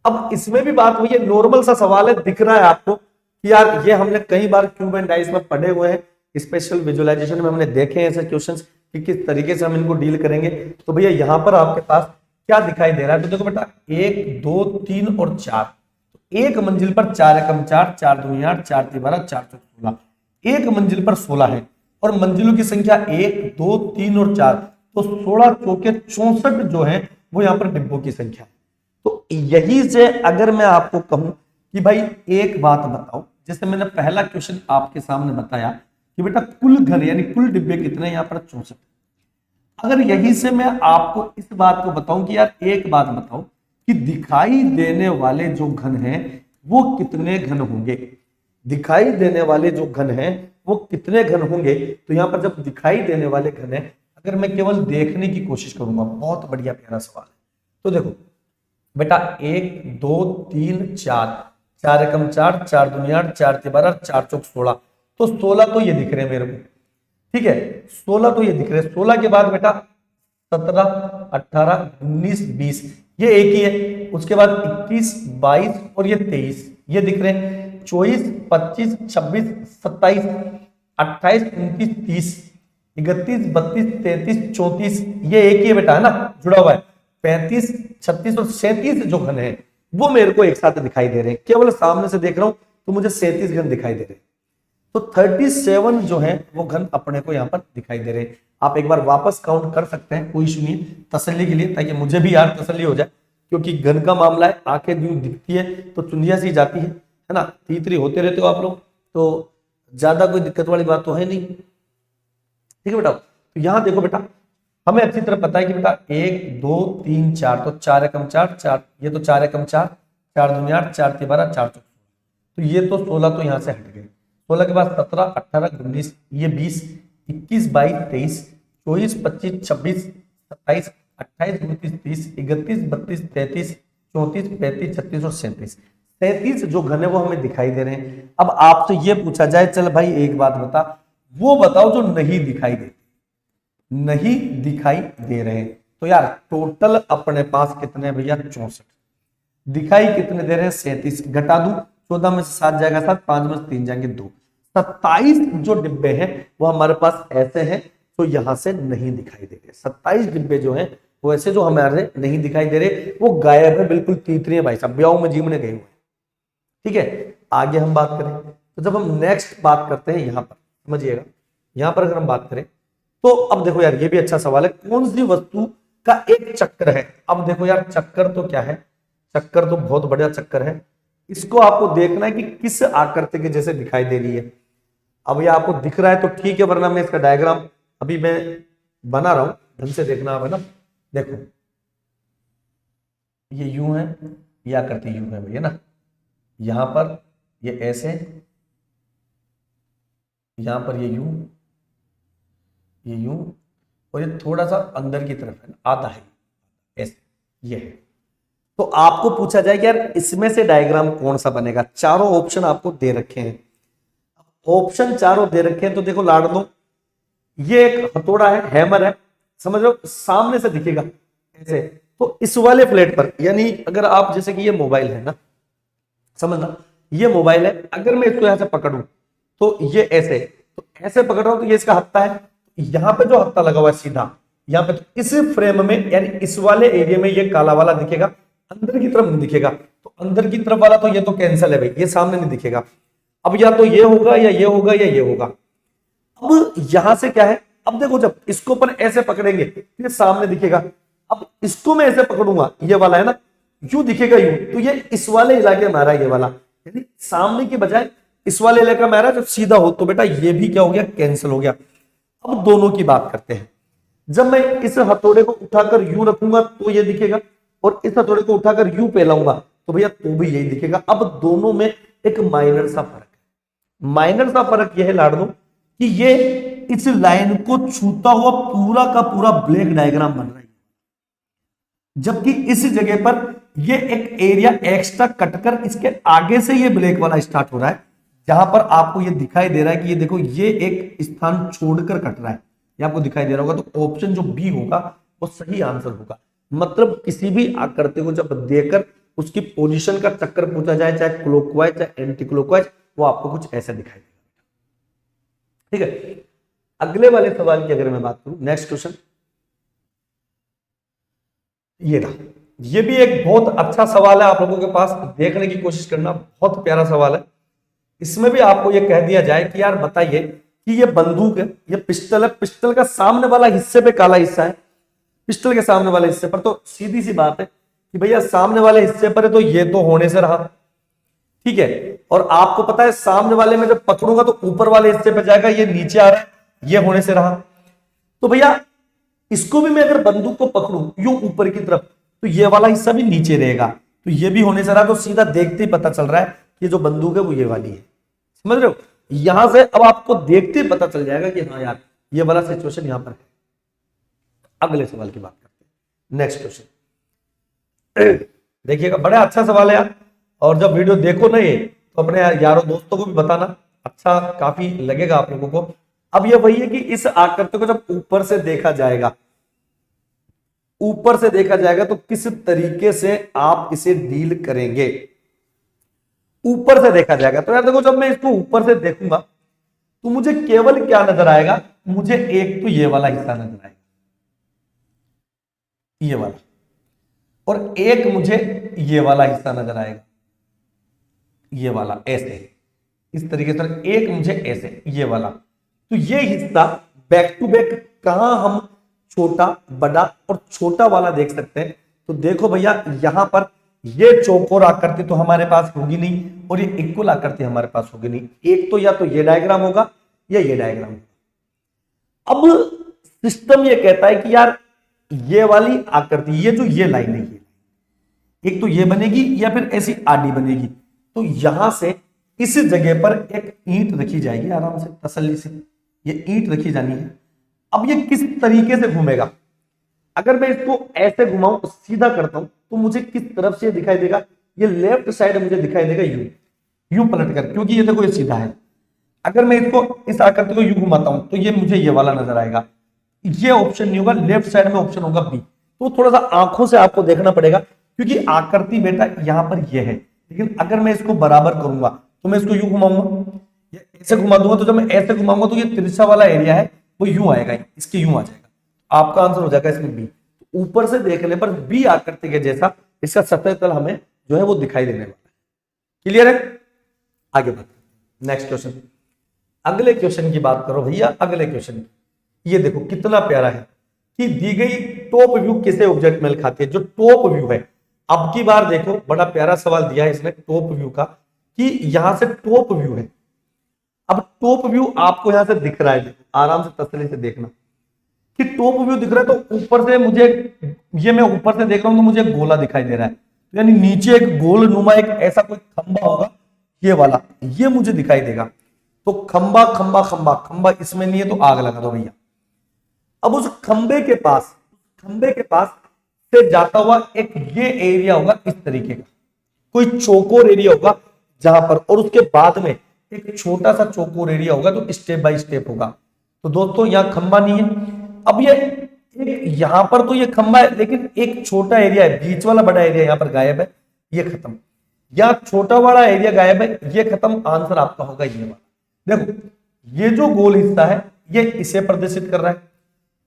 अब इसमें भी बात हुई है, नॉर्मल सा सवाल है, दिख रहा है आपको कि यार ये हमने कई बार क्यूब एंड डाइस में पढ़े हुए हैं, स्पेशल विजुअलाइजेशन में हमने देखे हैं ऐसे क्वेश्चंस कि किस तरीके से हम इनको डील करेंगे। तो भैया यहाँ पर आपके पास क्या दिखाई दे रहा है? तो देखो बेटा 1 2 3 और 4, तो एक मंजिल पर 4 एकम 4, 4 दूनी 8, 4 तीन 12, 4 चौक 16, एक मंजिल पर 16 है और मंजिलों की संख्या 1 2 3 और 4, तो 16 चौके 64 जो है वो यहाँ पर डिब्बों की संख्या है। तो यही से अगर मैं आपको कहूं कि भाई एक बात बताओ, जैसे मैंने पहला क्वेश्चन आपके सामने बताया कि बेटा कुल घन यानी कुल डिब्बे कितने, यहाँ पर 64। अगर यही से मैं आपको इस बात को बताऊं कि यार एक बात बताओ कि दिखाई देने वाले जो घन हैं वो कितने घन होंगे, दिखाई देने वाले जो घन हैं वो कितने घन होंगे। तो यहाँ पर जब दिखाई देने वाले घन है, अगर मैं केवल देखने की कोशिश करूंगा, बहुत बढ़िया प्यारा सवाल है। तो देखो बेटा 1 2 3 4, 4 एकम 4, 4 दूनी 8, 4 तीन 12, 4 चौक 16, तो 16 तो ये दिख रहे हैं मेरे को, ठीक है। 16 तो ये दिख रहे हैं। 16 के बाद बेटा 17 18 19 20, ये एक ही है। उसके बाद 21 22 और ये 23, ये दिख रहे हैं। 24 25 26 27 28 29 30 31 32 33 34, ये एक ही है बेटा, है ना, जुड़ा हुआ है। 35 36 और 37 जो घन है वो मेरे को एक साथ दिखाई दे रहे हैं। केवल सामने से देख रहा हूं तो मुझे 37 घन दिखाई दे रहे हैं। तो 37 जो है वो घन अपने को यहाँ पर दिखाई दे रहे हैं। आप एक बार वापस काउंट कर सकते हैं, कोई इशू नहीं, तसल्ली के लिए, ताकि मुझे भी यार तसल्ली हो जाए, क्योंकि घन का मामला है, आंखें यूं दिखती है तो चुंदिया सी जाती है ना। तीतरी होते रहते हो आप लोग, तो ज्यादा कोई दिक्कत वाली बात तो है नहीं, ठीक है बेटा। तो यहां देखो बेटा, हमें अच्छी तरह पता है कि बेटा 1 2 3 4, तो 4 एकम 4 4, ये तो 4 एकम 4, 4 दूनी 8, 4 तीन 12, 4 चौक, तो ये तो 16 तो यहां से हट गए। 16 के बाद 17 18 19, ये 20 21 22 23 24 25 26 27 28 29 30 31 32 33 34 35 36 और 37, 37 जो घन है वो हमें दिखाई दे रहे हैं। अब आपसे ये पूछा जाए, चल भाई एक बात बता, वो बताओ जो नहीं दिखाई देते, नहीं दिखाई दे रहे हैं। तो यार टोटल अपने पास कितने हैं भैया? 64। दिखाई कितने दे रहे हैं? 37। घटा दूं, 14 में से 7 जाएगा 7, 5 में से 3 जाएंगे 2, 27 जो डिब्बे हैं वो हमारे पास ऐसे हैं तो यहां से नहीं दिखाई दे रहे। 27 डिब्बे जो हैं वो ऐसे जो हमारे नहीं दिखाई दे रहे, वो गायब है, बिल्कुल तीतरी है भाई साहब, ब्याह में जीवने गए हुए हैं, ठीक है। आगे हम बात करें तो जब हम नेक्स्ट बात करते हैं यहां पर, समझिएगा, यहां पर अगर हम बात करें तो अब देखो यार ये भी अच्छा सवाल है, कौन सी वस्तु का एक चक्कर है? अब देखो यार चक्कर तो क्या है, चक्कर तो बहुत बढ़िया चक्कर है। इसको आपको देखना है कि किस आकृति के जैसे दिखाई दे रही है। अब ये आपको दिख रहा है तो ठीक है, वरना मैं इसका डायग्राम अभी मैं बना रहा हूं, ढंग से देखना है ना। देखो ये यूं है, ये आकृति यूं है भैया ना, यहां पर ये ऐसे, यहां पर ये यूं, ये यूं, और ये थोड़ा सा अंदर की तरफ है, आधा है ऐसे, ये है। तो आपको पूछा जाए कि यार इसमें से डायग्राम कौन सा बनेगा? चारों ऑप्शन आपको दे रखे हैं, ऑप्शन चारों दे रखे हैं। तो देखो लाड़ लो, ये एक हथौड़ा है, हैमर है, समझ लो, सामने से दिखेगा ऐसे। तो इस वाले प्लेट पर, यानी अगर आप जैसे कि ये मोबाइल है ना, समझना ये मोबाइल है, अगर मैं इसको यहां से पकड़ूं तो ये ऐसे, तो ऐसे पकड़ रहा हूं तो ये इसका हत्था है, यहां पे जो हत्था लगा हुआ है सीधा, यहाँ पे, तो इस फ्रेम में यानी इस वाले एरिया में ये काला वाला दिखेगा, अंदर की तरफ नहीं दिखेगा। तो अंदर की तरफ वाला तो ये तो कैंसिल है भाई, ये सामने नहीं दिखेगा। अब या तो ये होगा या ये होगा या ये होगा। अब यहां से क्या है, अब देखो जब इसको अपन ऐसे पकड़ेंगे तो ये सामने दिखेगा। अब इसको मैं ऐसे पकड़ूंगा, ये वाला है ना, यूं दिखेगा यूं, तो ये इस वाले इलाके में आ रहा है ये वाला, यानी सामने की बजाय इस वाले इलाका में आ रहा है। जब सीधा हो तो बेटा ये भी क्या हो गया, कैंसिल हो गया। अब दोनों की बात करते हैं। जब मैं इस हथौड़े को उठाकर यूं रखूंगा तो ये दिखेगा, और इस हथौड़े को उठाकर यूं फैलाऊंगा तो भैया तो भी यही दिखेगा। अब दोनों में एक माइनर सा फर्क है। माइनर सा फर्क यह है लाडो कि ये इस लाइन को छूता हुआ पूरा का पूरा ब्लैक डायग्राम बन रहा है, जबकि इस जगह पर ये एक एरिया एक्स्ट्रा कटकर इसके आगे से ये ब्लैक वाला स्टार्ट हो रहा है, जहां पर आपको ये दिखाई दे रहा है कि ये देखो ये एक स्थान छोड़कर कट रहा है, ये आपको दिखाई दे रहा होगा। तो ऑप्शन जो बी होगा वो सही आंसर होगा। मतलब किसी भी आकृति को जब देकर उसकी पोजीशन का चक्कर पूछा जाए, चाहे क्लॉकवाइज चाहे एंटी क्लॉकवाइज, वो आपको कुछ ऐसा दिखाई देगा। ठीक है, अगले वाले सवाल की अगर मैं बात करूं, नेक्स्ट क्वेश्चन ये रहा। ये भी एक बहुत अच्छा सवाल है, आप लोगों के पास देखने की कोशिश करना, बहुत प्यारा सवाल है। इसमें भी आपको ये कह दिया जाए कि यार बताइए कि ये बंदूक है, ये पिस्टल है, पिस्टल का सामने वाला हिस्से पे काला हिस्सा है, पिस्टल के सामने वाले हिस्से पर, तो सीधी सी बात है कि भैया सामने वाले हिस्से पर है तो ये तो होने से रहा। ठीक है, और आपको पता है सामने वाले में जब पकड़ूंगा तो ऊपर वाले हिस्से पर जाएगा, ये नीचे आ रहा है, ये होने से रहा। तो भैया इसको भी मैं अगर बंदूक को पकड़ूं यूं ऊपर की तरफ तो ये वाला हिस्सा भी नीचे रहेगा, तो ये भी होने से रहा। तो सीधा देखते ही पता चल रहा है कि जो बंदूक है वो ये वाली है। समझ रहे हो, यहां से अब आपको देखते ही पता चल जाएगा कि हाँ यार ये वाला सिचुएशन यहां पर है। अगले सवाल की बात करते हैं, नेक्स्ट क्वेश्चन देखिएगा, बड़ा अच्छा सवाल है यार। और जब वीडियो देखो ना ये तो अपने यारों दोस्तों को भी बताना, अच्छा काफी लगेगा आप लोगों को। अब ये वही है कि इस आकृति को जब ऊपर से देखा जाएगा, ऊपर से देखा जाएगा तो किस तरीके से आप इसे डील करेंगे। ऊपर से देखा जाएगा तो यार देखो, जब मैं इसको ऊपर से देखूंगा तो मुझे केवल क्या नजर आएगा, मुझे एक तो ये वाला हिस्सा नजर आएगा, ये वाला, और एक मुझे ये वाला हिस्सा नजर आएगा, ये वाला ऐसे, इस तरीके से एक मुझे ऐसे, ये वाला। तो ये हिस्सा बैक टू बैक कहां हम छोटा बड़ा और छोटा वाला देख सकते हैं। तो देखो भैया यहां पर ये चौकोर आकृति तो हमारे पास होगी नहीं, और ये इक्वल आकृति हमारे पास होगी नहीं। एक तो या तो ये डायग्राम होगा या ये डायग्राम होगा। अब सिस्टम ये कहता है कि यार ये वाली आकृति, ये जो ये लाइन है, ये एक तो ये बनेगी या फिर ऐसी आडी बनेगी। तो यहां से इस जगह पर एक ईंट रखी जाएगी, आराम से तसल्ली से ये ईंट रखी जानी है। अब ये किस तरीके से घूमेगा, अगर मैं इसको ऐसे घुमाऊं, सीधा करता हूं, तो मुझे किस तरफ से दिखाई देगा, ये लेफ्ट साइड मुझे दिखाई देगा यूं, यूं पलट कर, क्योंकि ये देखो ये सीधा है। अगर मैं इसको इस आकृति को यूं घुमाता हूं तो ये मुझे ये वाला नजर आएगा। ये ऑप्शन नहीं होगा, लेफ्ट साइड में ऑप्शन होगा बी। तो थोड़ा सा आंखों से आपको देखना पड़ेगा, क्योंकि आकृति बेटा यहां पर ये है। लेकिन अगर मैं इसको बराबर करूंगा तो मैं इसको यूं घुमाऊंगा, ऐसे घुमा दूंगा, तो जब मैं ऐसे घुमाऊंगा तो ये तिरछा वाला एरिया है वो यूं आएगा, इसके यूं आ जाएगा। आपका आंसर हो जाएगा इसमें बी। ऊपर से देखने पर बी आकृति के जैसा इसका सतह तल हमें जो है वो दिखाई देने वाला है। क्लियर है, आगे बढ़ते नेक्स्ट क्वेश्चन। अगले क्वेश्चन की बात करो भैया, अगले क्वेश्चन ये देखो कितना प्यारा है कि दी गई टॉप व्यू किसे ऑब्जेक्ट मेल खाती है। जो टॉप व्यू है, अब की बार देखो बड़ा प्यारा सवाल दिया है इसने टॉप व्यू का, कि यहां से टॉप व्यू है। अब टॉप व्यू आपको यहां से दिख रहा है, आराम से तसल्ली से देखना कि टॉप व्यू दिख रहा है। तो ऊपर से मुझे, ये मैं ऊपर से देख रहा हूं तो मुझे गोला दिखाई दे रहा है, यानी नीचे एक गोल नुमा एक ऐसा कोई खंबा होगा, ये वाला, ये मुझे दिखाई देगा। तो खंबा खंबा खंबा खंबा इसमें नहीं है तो आग लगा दो भैया। अब उस खंबे के पास से जाता हुआ एक ये एरिया होगा इस तरीके का, कोई चौकोर एरिया होगा जहां पर, और उसके बाद में एक छोटा सा चौकोर एरिया होगा, तो स्टेप बाय स्टेप होगा। तो दोस्तों यहां खंबा नहीं है। अब ये यहां पर तो ये खंबा है, लेकिन एक छोटा एरिया है, बीच वाला बड़ा एरिया यहां पर गायब है, ये खत्म। या छोटा वाला एरिया गायब है, ये खत्म। आंसर आपका होगा ये वाला। देखो ये जो गोल हिस्सा है ये इसे प्रदर्शित कर रहा है,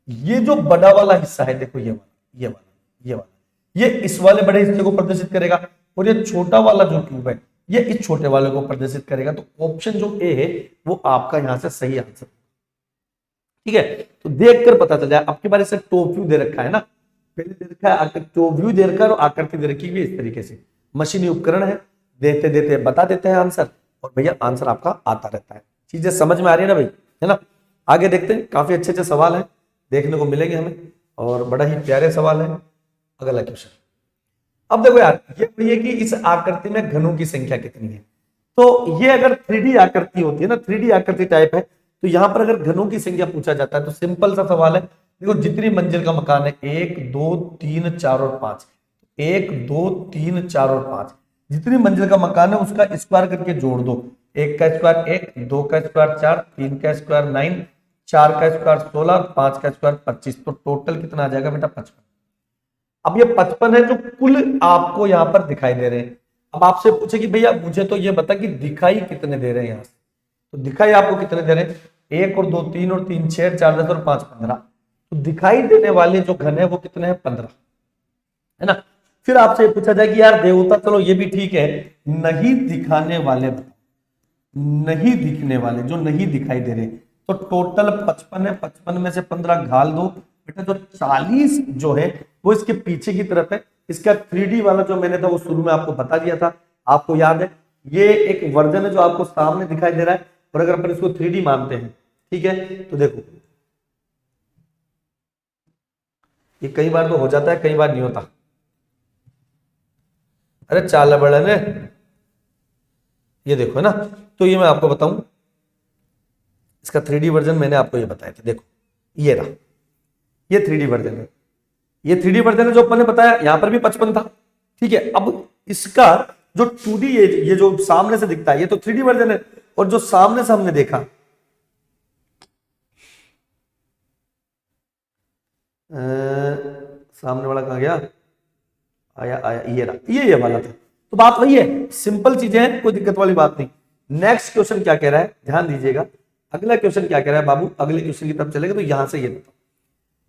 ये जो बड़ा वाला हिस्सा है, देखो ये वाला, ये वाला, ये वाला, ये इस वाले बड़े हिस्से को प्रदर्शित करेगा, और ये छोटा वाला जो क्यूब है ये इस छोटे वाले को प्रदर्शित करेगा। तो ऑप्शन जो ए है वो आपका यहां से सही आंसर। ठीक है, तो देखकर पता चल जाए। आपके बारे से टॉप व्यू दे रखा है ना, पहले दे रखा है टॉप व्यू दे रखा है, और आकृति दे रखी है इस तरीके से। मशीनी उपकरण है, देते देते बता देते हैं आंसर, और भैया आंसर आपका आता रहता है। चीजें समझ में आ रही है ना भाई, है ना। आगे देखते हैं, काफी अच्छे अच्छे सवाल हैं देखने को मिलेंगे हमें, और बड़ा ही प्यारे सवाल है। अगला क्वेश्चन, अब देखो यार, ये वही है कि इस आकृति में घनों की संख्या कितनी है। तो ये अगर 3D आकृति होती है ना, 3D आकृति टाइप है, तो यहां पर अगर घनों की संख्या पूछा जाता है तो सिंपल सा सवाल है। देखो जितनी मंजिल का मकान है, 1 2 3 4 और 5, 1 2 3 4 और 5, जितनी मंजिल का मकान है उसका स्क्वायर करके जोड़ दो। 1 का स्क्वायर 1, 2 का स्क्वायर 4, 3 का स्क्वायर 9, 4 का स्क्वायर 16, 5 का स्क्वायर 25, तो टोटल कितना आ जाएगा बेटा 55। अब ये 55 है जो कुल आपको यहां पर दिखाई दे रहे हैं। अब आपसे पूछे कि भैया मुझे तो ये बता कि दिखाई कितने दे रहे हैं यहां से, तो दिखाई आपको कितने दे रहे हैं, 1 और 2 3 और 3 6 4 10 और 5 15, तो दिखाई देने वाले जो घन है वो कितने हैं 15, है ना। फिर आपसे पूछा जाए कि यार देवता, चलो ये भी ठीक है, नहीं दिखाने वाले, नहीं दिखने वाले जो नहीं दिखाई दे रहे, तो टोटल 55 है, 55 में से 15 घाल दो बेटा, तो 40 जो है वो इसके पीछे की तरफ है। इसका 3D वाला जो मैंने था वो शुरू में आपको बता दिया था, आपको याद है। ये एक वर्जन है जो आपको सामने दिखाई दे रहा है, और अगर अपन इसको 3D मानते हैं, ठीक है, तो देखो ये कई बार तो हो जाता है, कई बार नहीं होता। अरे चाल बड़ा ने, ये देखो है ना, तो ये मैं आपको बताऊं, इसका 3D वर्जन मैंने आपको ये बताया था। देखो ये रहा, ये 3D वर्जन है, ये 3D वर्जन है जो अपन ने बताया, यहां पर भी 55 था। ठीक है, अब इसका जो 2D ये जो सामने से दिखता है ये तो 3D वर्जन है, और जो सामने से हमने देखा सामने वाला कहां गया, आया आया, ये रहा, ये वाला था। तो बात वही है, सिंपल चीजें हैं, कोई दिक्कत वाली बात नहीं। नेक्स्ट क्वेश्चन क्या कह रहा है, ध्यान दीजिएगा। अगला क्वेश्चन क्या कह रहा है बाबू, अगले क्वेश्चन की तरफ चलेगा तो यहां से ये बताओ।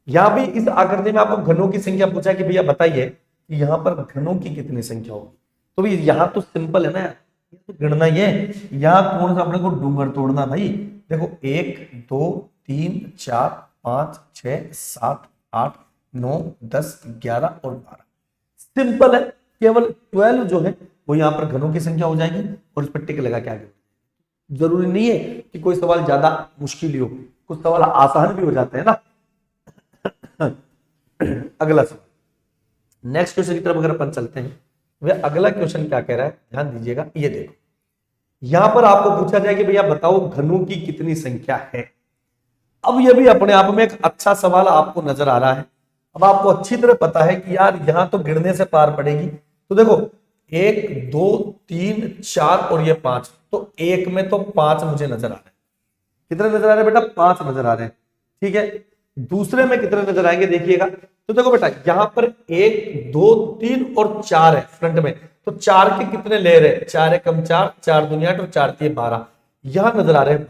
यहां भी इस आकृति में आपको घनों की संख्या पूछा है कि भैया बताइए कि यहां पर घनों की कितनी संख्या होगी। तो भाई यहां तो सिंपल है ना, ये तो गणना ही है। यहां कौन सा अपने को डूंगर तोड़ना भाई। देखो 1 2 3 4 5 6 7 8 9 10 11 और 12, सिंपल है। केवल 12 जो है वो यहां पर घनों की संख्या हो जाएगी, और उस पर टिक लगा के आगे। जरूरी नहीं है कि कोई सवाल ज्यादा मुश्किल ही हो, कुछ सवाल आसान भी हो जाते हैं ना। अगला सवाल, नेक्स्ट क्वेश्चन की तरफ अगर अपन चलते हैं, वह अगला क्वेश्चन क्या कह रहा है, ध्यान दीजिएगा। ये देखो, यहां पर आपको पूछा जाए कि भैया बताओ घनों की कितनी संख्या है। अब यह भी अपने आप में एक अच्छा सवाल आपको नजर आ रहा है। अब आपको अच्छी तरह पता है कि यार यहां तो गिनने से पार पड़ेगी। तो देखो 1 2 3 4 और ये 5, तो एक में तो 5 मुझे नजर आ रहे हैं। कितने नजर आ रहे हैं बेटा, 5 नजर आ रहे हैं। ठीक है, दूसरे में कितने नजर आएंगे देखिएगा। तो देखो बेटा यहां पर 1 2 3 और 4 है फ्रंट में, तो 4 के कितने ले रहे हैं, 4 एकम 4, 4 दूनी 8 और 4 3 12, यहां नजर आ रहे हैं।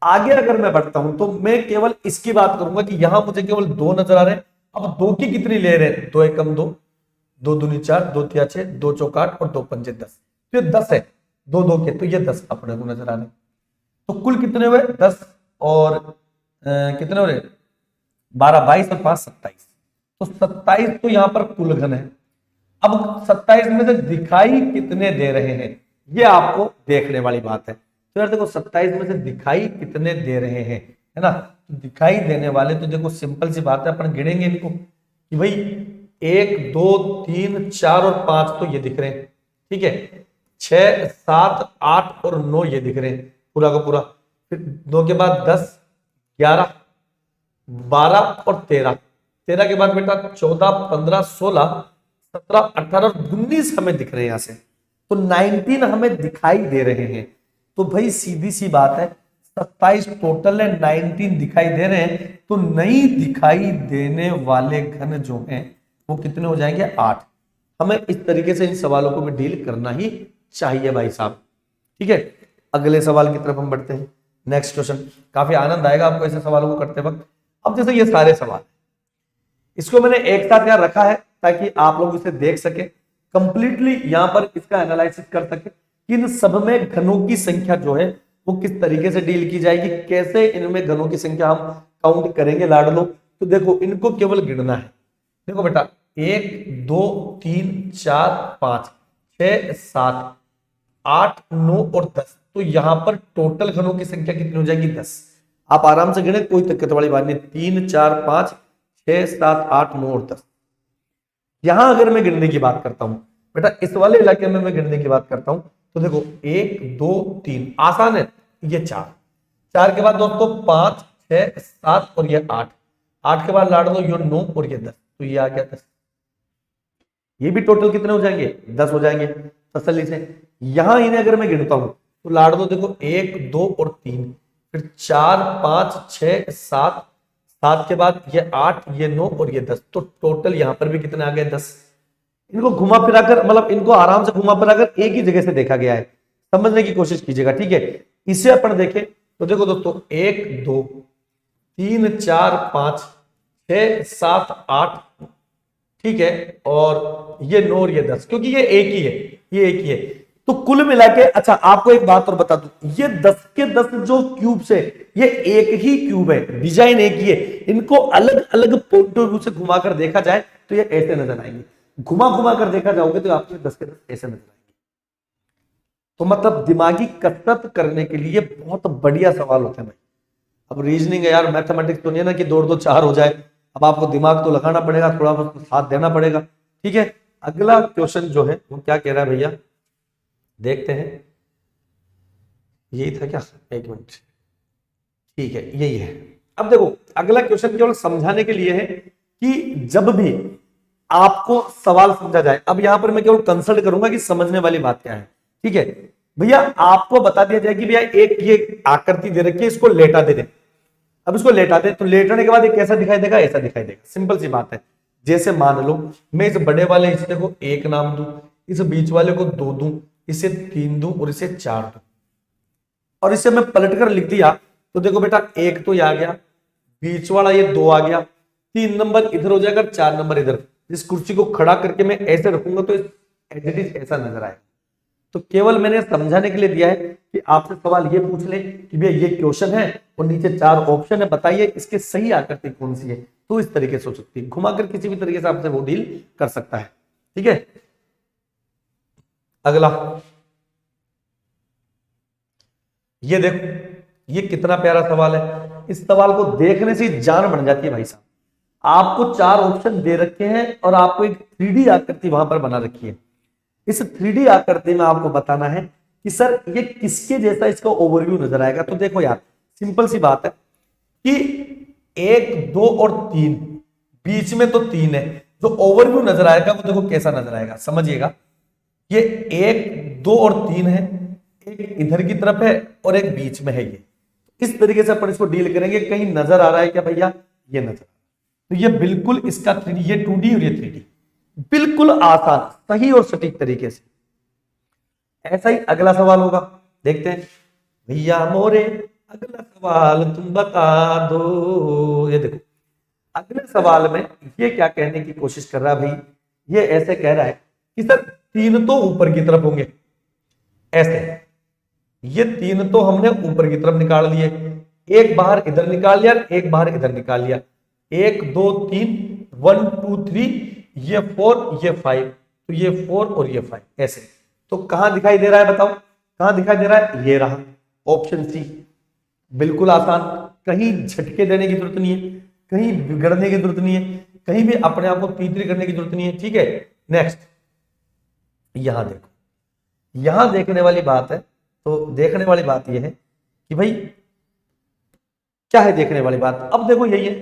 आगे अगर मैं बढ़ता हूं तो मैं केवल इसकी बात करूंगा कि यहां मुझे केवल 2 नजर आ रहे हैं। अब 2 की कितनी ले रहे हैं, 2 एकम 2, 2 दूनी 4, 2 तिया 6, 2 चौक 8 और 2 पंजे 10, तो ये 10 है। 2 2 के, तो ये 10 अपने को नजर आ रहे हैं। तो कुल कितने हुए 10 और कितने हो रहे 12 22 और 5 27, तो 27 तो यहां पर कुल घन है। अब 27 में से दिखाई कितने दे रहे हैं, ये आपको देखने वाली बात है। तो यार देखो 27 में से दिखाई कितने दे रहे हैं, है ना। तो दिखाई देने वाले तो देखो सिंपल सी बात है, अपन गिनेंगे इनको कि भाई 1 2 3 4 और 5 तो ये दिख रहे हैं। ठीक है, 6 7 8 और 9 ये दिख रहे हैं पूरा का पूरा। फिर 2 के बाद 10 11 12 और 13, 13 के बाद बेटा 14 15 16 17 18 और 19 हमें दिख रहे हैं यहां से, तो 19 हमें दिखाई दे रहे हैं। तो भाई सीधी सी बात है, 27 टोटल है, 19 दिखाई दे रहे हैं, तो नहीं दिखाई देने वाले घन जो हैं वो कितने हो जाएंगे 8। हमें इस तरीके से इन सवालों को भी डील करना ही चाहिए भाई साहब। ठीक है, अगले सवाल की तरफ हम बढ़ते हैं। नेक्स्ट क्वेश्चन, काफी आनंद आएगा आपको ऐसे सवालों को करते वक्त। अब जैसे ये सारे सवाल, इसको मैंने एक साथ यहाँ रखा है ताकि आप लोग इसे देख सके, कंप्लीटली यहाँ पर इसका एनालिसिस कर सके कि इन सब में घनों की संख्या जो है वो किस तरीके से डील की जाएगी, कैसे इनमें घनों की संख्या हम काउंट करेंगे लाडलो। तो देखो इनको केवल गिनना है। देखो बेटा 1 2 3 4 5 6 7 8 9 और 10, तो यहां पर टोटल घनों की संख्या कितनी हो जाएगी 10। आप आराम से गिने, कोई दिक्कत वाली बात नहीं। 3 4 5 6 7 8 9 और 10। यहां अगर मैं गिनने की बात करता हूं बेटा, इस वाले इलाके में मैं गिनने की बात करता हूं, तो देखो 1 2 3 आसान है, ये 4 के बाद दोस्तों 5 6 7 और ये 8 के बाद लाड़ दो ये 9 और ये 10, तो ये आ गया 10। ये भी टोटल कितने हो जाएंगे 10 हो जाएंगे तसल्ली से। यहां इन्हें अगर मैं गिनता हूं तो लाड़ दो देखो 1 2 और 3, फिर 4 5 6 7, 7 के बाद ये 8 ये 9 और ये 10, तो टोटल यहां पर भी कितने आ गए 10। इनको घुमा फिराकर, मतलब इनको आराम से घुमा फिराकर एक ही जगह से देखा गया है, समझने की कोशिश कीजिएगा, ठीक है। इसे अपन देखें तो देखो दोस्तों 1 2 3 4 5 6 7 8, ठीक है, और ये 9 और ये 10, क्योंकि ये एक ही है, ये एक ही है, तो कुल मिला के। अच्छा आपको एक बात और बता दूं, ये 10 के 10 जो क्यूब्स है ये एक ही क्यूब है, डिजाइन एक ही है। इनको अलग अलग पॉइंट ऑफ व्यू से घुमाकर देखा जाए तो ये ऐसे नजर आएंगे, घुमा घुमा कर देखा जाओगे तो आपको 10 के 10 ऐसे नजर आएंगे। तो मतलब दिमागी कसरत करने के लिए बहुत बढ़िया सवाल होते हैं भाई। अब रीजनिंग है यार, मैथमेटिक्स तो नहीं है ना कि 2 2 4 हो जाए, अब आपको दिमाग तो लगाना पड़ेगा, थोड़ा बहुत साथ देना पड़ेगा, ठीक है। अगला क्वेश्चन जो है वो क्या कह रहा है भैया, देखते हैं। यही था क्या, एक मिनट, ठीक है यही है। अब देखो अगला क्वेश्चन केवल समझाने के लिए है कि जब भी आपको सवाल समझा जाए, अब यहां पर मैं केवल कंसल्ट करूंगा कि समझने वाली बात क्या है, ठीक है भैया। आपको बता दिया जाए कि भैया एक ये आकृति दे रखी है, इसको लेटा दे दे। अब इसको लेटा दे तो लेटने के बाद ये कैसा दिखाई देगा, ऐसा दिखाई देगा, सिंपल सी बात है। जैसे मान लो मैं इस बड़े वाले हिस्से को 1 नाम दूं, इस बीच वाले को 2 दूं, इसे 3 दूं और इसे 4 दूं, और इसे मैं पलट कर लिख दिया तो देखो बेटा 1 तो ये आ गया, बीच वाला ये 2 आ गया, 3 नंबर इधर हो जाएगा, 4 नंबर इधर। इस कुर्सी को खड़ा करके मैं ऐसे रखूंगा तो एज इट इज ऐसा नजर आएगा। तो केवल मैंने समझाने के लिए दिया है कि आपसे सवाल ये पूछ ले कि भैया ये क्वेश्चन है और नीचे 4 ऑप्शन है, बताइए इसके सही आकृति कौन सी है, तो इस तरीके से हो सकती है, घुमाकर किसी भी तरीके से आपसे वो डील कर सकता है, ठीक है। अगला ये देखो, ये कितना प्यारा सवाल है। इस सवाल को देखने से जान बन जाती है भाई साहब। आपको 4 ऑप्शन दे रखे हैं और आपको एक 3D आकृति वहां पर बना रखी है। इस 3D आकृति में आपको बताना है कि सर ये किसके जैसा इसका ओवरव्यू नजर आएगा। तो देखो यार सिंपल सी बात है कि 1 2 और 3, बीच में तो 3 है, जो ओवरव्यू नजर आएगा वो देखो कैसा नजर आएगा, समझिएगा। ये 1 2 और 3 है, एक इधर की तरफ है और एक बीच में है। ये इस तरीके से अपन इसको डील करेंगे। कहीं नजर आ रहा है क्या भैया, ये नजर, तो ये बिल्कुल इसका 3D, ये 2D और ये 3D, बिल्कुल आसान सही और सटीक तरीके से। ऐसा ही अगला सवाल होगा, देखते हैं भैया मोरे अगला सवाल तुम बता दो। ये देखो अगले सवाल में ये क्या कहने की कोशिश कर रहा है भाई, ये ऐसे कह रहा है कि सर 3 तो ऊपर की तरफ होंगे, ऐसे ये 3 तो हमने ऊपर की तरफ निकाल लिए, एक बाहर इधर निकाल लिया, एक बाहर इधर निकाल लिया, 1 2 3 1 2 3, ये 4 ये 5, तो ये 4 और ये 5 ऐसे। तो कहां दिखाई दे रहा है बताओ, कहां दिखाई दे रहा है, ये रहा ऑप्शन सी, बिल्कुल आसान, कहीं झटके देने की जरूरत नहीं है, कहीं बिगड़ने की जरूरत नहीं है, कहीं भी अपने आप को तीतरी करने की जरूरत नहीं है, ठीक है। नेक्स्ट यहां देखो, यहां देखने वाली बात है, तो देखने वाली बात यह है कि भाई क्या है देखने वाली बात। अब देखो यही है,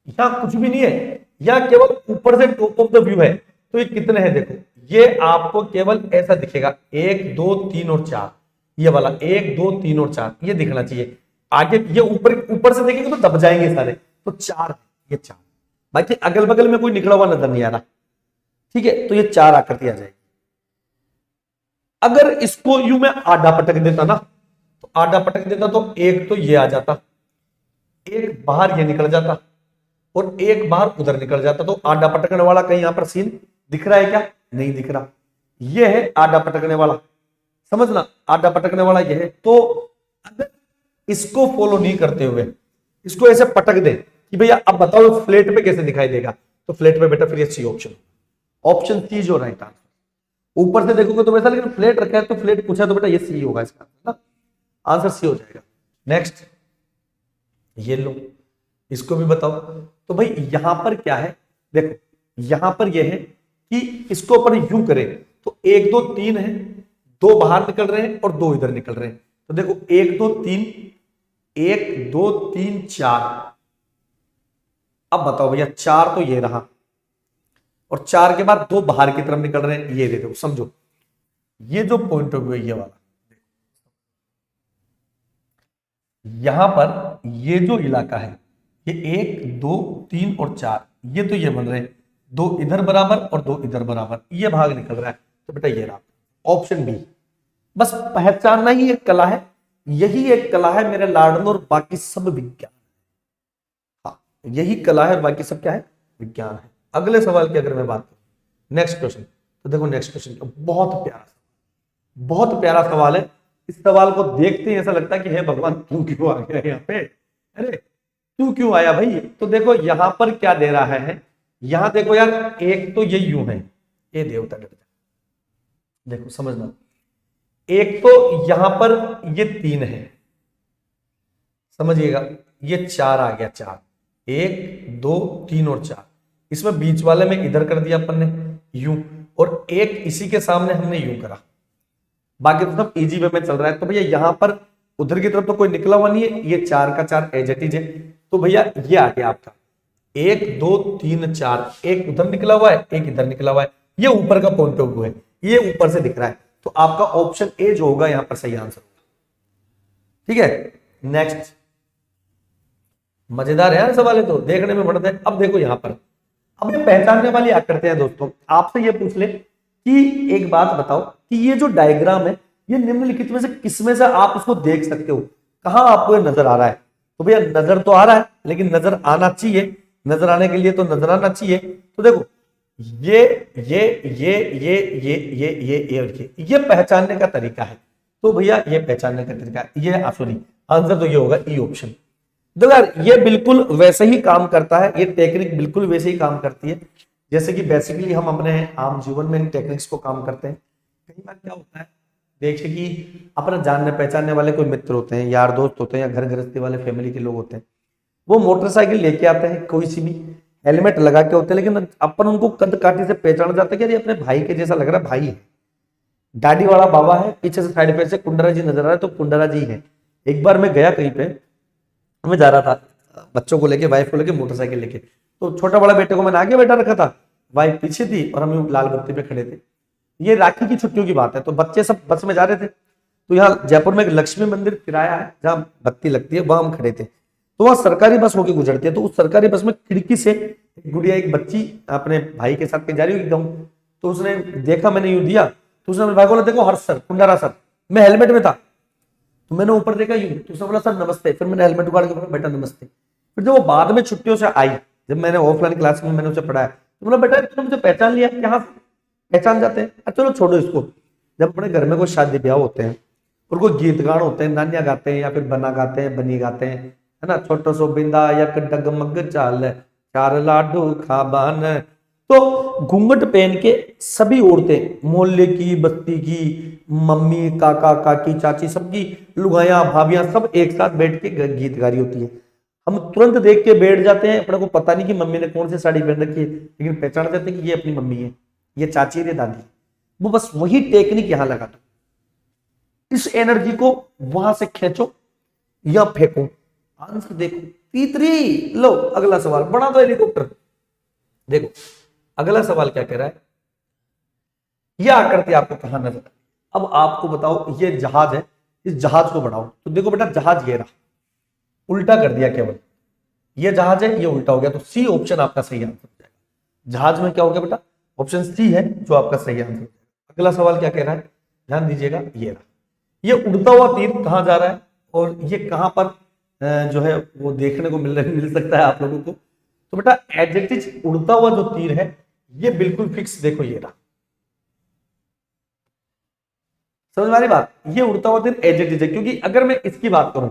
यहां कुछ भी नहीं है, यहां केवल ऊपर से टॉप ऑफ द व्यू है। तो ये कितने हैं देखो, ये आपको केवल ऐसा दिखेगा 1 2 3 और 4, ये वाला 1 2 3 और 4 ये दिखना चाहिए। आगे ये ऊपर से देखेंगे तो दब जाएंगे सारे, तो 4, ये 4, बाकी अगल बगल में कोई निकला हुआ नजर नहीं आ रहा, ठीक है। तो ये 4 आकृति आ जाएगी। अगर इसको यूं मैं आधा पटक देता ना, तो आधा पटक देता तो एक तो ये आ जाता, एक बाहर ये निकल जाता, और एक बार उधर निकल जाता। तो आडा पटकने वाला कहीं यहां पर सीन दिख रहा है क्या? नहीं दिख रहा। ये है आडा पटकने वाला, समझना, आडा पटकने वाला ये है। तो अगर इसको फॉलो नहीं करते हुए इसको ऐसे पटक दे कि भैया अब बताओ फ्लैट पे कैसे दिखाई देगा, तो फ्लैट पे बेटा फिर ये सी ऑप्शन, ऑप्शन सी जो राइट आंसर। ऊपर से देखोगे तो वैसा, लेकिन फ्लैट रखा है तो फ्लैट पूछा तो बेटा ये सी होगा, इसका ना आंसर सी हो जाएगा। नेक्स्ट ये लो, इसको भी बताओ। तो भाई यहां पर क्या है, देखो यहां पर यह है कि इसको अपन यूं करें तो 1 2 3 है, 2 बाहर निकल रहे हैं और 2 इधर निकल रहे हैं। तो देखो 1 2 3, 1 2 3 4। अब बताओ भैया 4 तो ये रहा, और 4 के बाद 2 बाहर की तरफ निकल रहे हैं, ये दे दो। समझो ये जो पॉइंट ऑफ व्यू है ये वाला, यहां पर ये जो इलाका है ये 1 2 3 और 4, ये तो ये बन रहे हैं, 2 इधर बराबर और 2 इधर बराबर, ये भाग निकल रहा है। तो बेटा ये रहा ऑप्शन बी। बस पहचानना ही एक कला है, यही एक कला है मेरे लाडन, और बाकी सब विज्ञान। हाँ यही कला है और बाकी सब क्या है? विज्ञान है। अगले सवाल की अगर मैं बात करूं, नेक्स्ट क्वेश्चन, तो देखो नेक्स्ट क्वेश्चन बहुत प्यारा, बहुत प्यारा सवाल है। इस सवाल को देखते ही ऐसा लगता है कि हे भगवान तू क्यों आ गया यहाँ पे, अरे तू क्यों आया भाई। तो देखो यहां पर क्या दे रहा है, यहां देखो यार, एक तो ये यूं है, ये देवता डर जा, देखो समझना। एक तो यहां पर ये 3 है, समझिएगा, ये 4 आ गया, 4 1 2 3 और 4। इसमें बीच वाले में इधर कर दिया अपन ने यूं, और एक इसी के सामने हमने यूं करा, बाकी तो सब इजी वे में चल रहा है। तो भैया यहां पर उधर की तरफ तो कोई निकला हुआ नहीं है, ये 4 का 4 एज इट इज है। तो भैया ये आ गया आपका 1 2 3 4, एक उधर निकला हुआ है, एक इधर निकला हुआ है, ये ऊपर का पॉइंट ऑफ व्यू है, ये ऊपर से दिख रहा है। तो आपका ऑप्शन ए जो होगा यहां पर सही आंसर होगा। ठीक है, नेक्स्ट। मजेदार है यार सवाल है, तो देखने में बढ़ते हैं। अब देखो यहां पर, अब ये पहचानने वाली आ करते हैं दोस्तों, आपसे ये पूछ ले कि एक बात बताओ कि ये जो डायग्राम है ये निम्नलिखित में से किसमें से आप उसको देख सकते हो, कहां आपको ये नजर आ रहा है। तो भैया नजर तो आ रहा है, लेकिन नजर आना चाहिए, नजर आने के लिए तो नजर आना चाहिए। तो देखो ये पहचानने का तरीका है। तो भैया ये पहचानने का तरीका है, ये सॉरी आंसर तो ये होगा ई ऑप्शन। देखो यार ये बिल्कुल वैसे ही काम करता है, ये टेक्निक बिल्कुल वैसे ही काम करती है जैसे कि बेसिकली हम अपने आम जीवन में इन टेक्निक्स को काम करते हैं। कई बार क्या होता है, देखिए कि अपना जानने पहचानने वाले कोई मित्र होते हैं, यार दोस्त होते हैं, या घर गृहस्थी वाले फैमिली के लोग होते हैं, वो मोटरसाइकिल लेके आते हैं, कोई सी भी हेलमेट लगा के होते हैं, लेकिन अपन उनको कद काठी से पहचान जाते हैं कि ये अपने भाई के जैसा लग रहा है, भाई है, दाढ़ी वाला बाबा है, पीछे से साइड पे से कुंडरा जी नजर आ रहा है, तो कुंडरा जी है। एक बार मैं गया कहीं पे, मैं जा रहा था बच्चों को लेके, वाइफ को लेके, मोटरसाइकिल लेके, तो छोटा बड़ा बेटे को मैंने आगे बैठा रखा था, वाइफ पीछे थी, और हम लाल बत्ती पे खड़े थे। ये राखी की छुट्टियों की बात है, तो बच्चे सब बस में जा रहे थे। तो यहाँ जयपुर में एक लक्ष्मी मंदिर किराया है जहाँ बत्ती लगती है, वहां हम खड़े थे। तो वहां सरकारी बस होके गुजरती है, तो उस सरकारी बस में खिड़की से गुड़िया, एक बच्ची अपने भाई के साथ जा रही हुई, तो उसने देखा, मैंने यूं दिया, तो उसने भाई बोला देखो हर्ष सर, कुंडारा सर, मैं हेलमेट में था, तो मैंने ऊपर देखा यूं, तो उसने बोला सर नमस्ते, फिर मैंने हेलमेट उतार के बोला बेटा नमस्ते। फिर जब वो बाद में छुट्टियों से आई, जब मैंने ऑफलाइन क्लास में मैंने उसे पढ़ाया, तो बोला बेटा तुमने मुझे पहचान लिया, यहाँ पहचान जाते हैं। चलो छोड़ो इसको, जब अपने घर में कोई शादी ब्याह होते हैं और कोई गीत गान होते हैं, नानिया गाते हैं या फिर बना गाते हैं, बनी गाते हैं, है ना, छोटो सो बिंदा या डगमग चाल, 4 लाडू खाबान, तो घूंघट पहन के सभी औरतें, मोहल्ले की, बस्ती की, मम्मी, काका, काकी, चाची, सबकी लुगाइयां, भाभियां, सब एक साथ बैठ के गीत गा रही होती है। हम तुरंत देख के बैठ जाते हैं, अपने को पता नहीं कि मम्मी ने कौन सी साड़ी पहन रखी है, लेकिन पहचान जाते हैं कि ये अपनी मम्मी है, ये चाची है, ये दादी। वो बस वही टेक्निक यहां लगा दो, इस एनर्जी को वहां से खींचो या फेंको, आंसर देखो तीतरी। लो अगला सवाल, बना दो हेलीकॉप्टर। देखो अगला सवाल क्या कह रहा है, यह आकृति आपको कहां नजर, अब आपको बताओ ये जहाज है, इस जहाज को बढ़ाओ, तो देखो बेटा जहाज ये रहा, उल्टा कर दिया केवल, ये जहाज है, ये उल्टा हो गया, तो सी ऑप्शन आपका सही आंसर हो जाएगा। जहाज में क्या हो गया बेटा, ऑप्शन सी है जो आपका सही आंसर हो जाएगा। अगला सवाल क्या कह रहा है, ध्यान दीजिएगा, ये रहा, ये उड़ता हुआ तीर कहां जा रहा है और ये कहां पर जो है वो देखने को मिल सकता है आप लोगों को। तो बेटा एडजेक्टिव उड़ता हुआ जो तीर है ये बिल्कुल फिक्स, देखो ये रहा, समझ में आ रही बात, ये उड़ता हुआ तीर एडजेक्टिव है। क्योंकि अगर मैं इसकी बात करूं,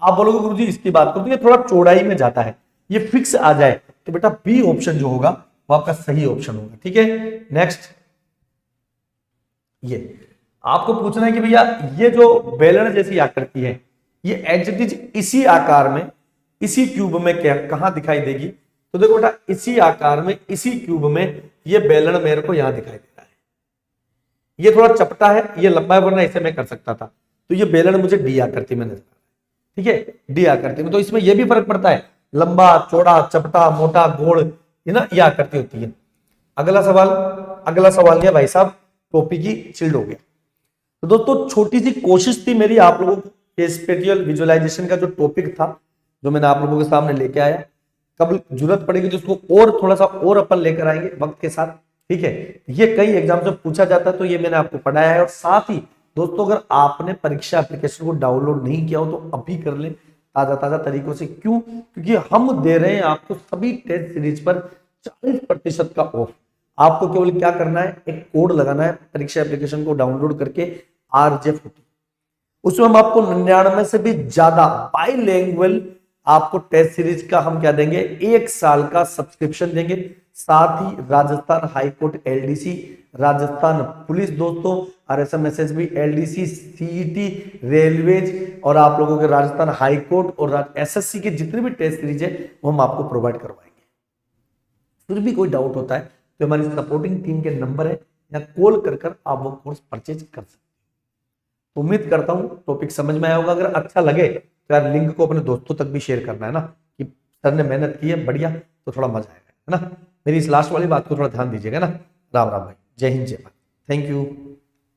आप बोलोगे गुरुजी इसकी बात करूं तो ये थोड़ा चौड़ाई में जाता है, ये फिक्स आ जाए तो बेटा बी ऑप्शन जो होगा वो आपका सही ऑप्शन होगा। ठीक है, नेक्स्ट, ये आपको पूछना है कि भैया ये जो बेलन जैसी आकृति है ये एडजेक्टिव इसी आकार में, इसी क्यूब में क्या कहां दिखाई देगी, तो देखो बेटा इसी आकार में, इसी क्यूब में ये बेलन मेरे को यहां दिखाई दे रहा है। ये थोड़ा चपटा है, ये लंबा है, वरना इसे मैं कर सकता था। तो ये बेलन मुझे डी आकृति में नजर आ रहा है। ठीक है, डी आकृति में, तो इसमें यह भी फर्क पड़ता है, लंबा चौड़ा चपटा मोटा गोल, है ना, यह आकृति होती है। अगला सवाल, अगला सवाल है भाई साहब टॉपिक ही चिल्ड हो गया। तो दोस्तों छोटी सी कोशिश थी मेरी आप लोगों को स्पेटियल विजुअलाइजेशन का जो टॉपिक था जो मैंने आप लोगों के सामने लेके आया, कब जरूरत पड़ेगी तो उसको और थोड़ा सा और अपन लेकर आएंगे वक्त के साथ। ठीक है, ये कई एग्जाम से पूछा जाता है तो ये मैंने आपको पढ़ाया है। और साथ ही दोस्तों अगर आपने परीक्षा एप्लीकेशन को डाउनलोड नहीं किया हो तो अभी कर ले ताजा ताजा तरीकों से। क्यों? क्योंकि हम दे रहे हैं आपको सभी टेस्ट सीरीज पर 40% का ऑफ। आपको केवल क्या करना है, एक कोड लगाना है परीक्षा एप्लीकेशन को डाउनलोड करके RJ40, उसमें हम आपको 99 से भी ज्यादा बाइलिंगुअल आपको टेस्ट सीरीज का हम क्या देंगे, 1 साल का सब्सक्रिप्शन देंगे। साथ ही Rajasthan high court LDC, Rajasthan police दोस्तों, RSMSSB, LDC, CET, रेलवेज और आप लोगों के राजस्थान हाईकोर्ट और SSC के जितने भी टेस्ट सीरीज है वो हम आपको प्रोवाइड करवाएंगे। फिर भी कोई डाउट होता है तो हमारी सपोर्टिंग टीम के नंबर है या कॉल कर आप वो कोर्स परचेज कर सकते हैं। उम्मीद करता हूं टॉपिक समझ में आया होगा। अगर अच्छा लगे तो यार लिंक को अपने दोस्तों तक भी शेयर करना है ना, कि सर ने मेहनत की है बढ़िया, तो थोड़ा मजा आएगा, है ना। मेरी इस लास्ट वाली बात को थोड़ा ध्यान दीजिएगा ना। राम राम भाई, जय हिंद जय भारत, थैंक यू।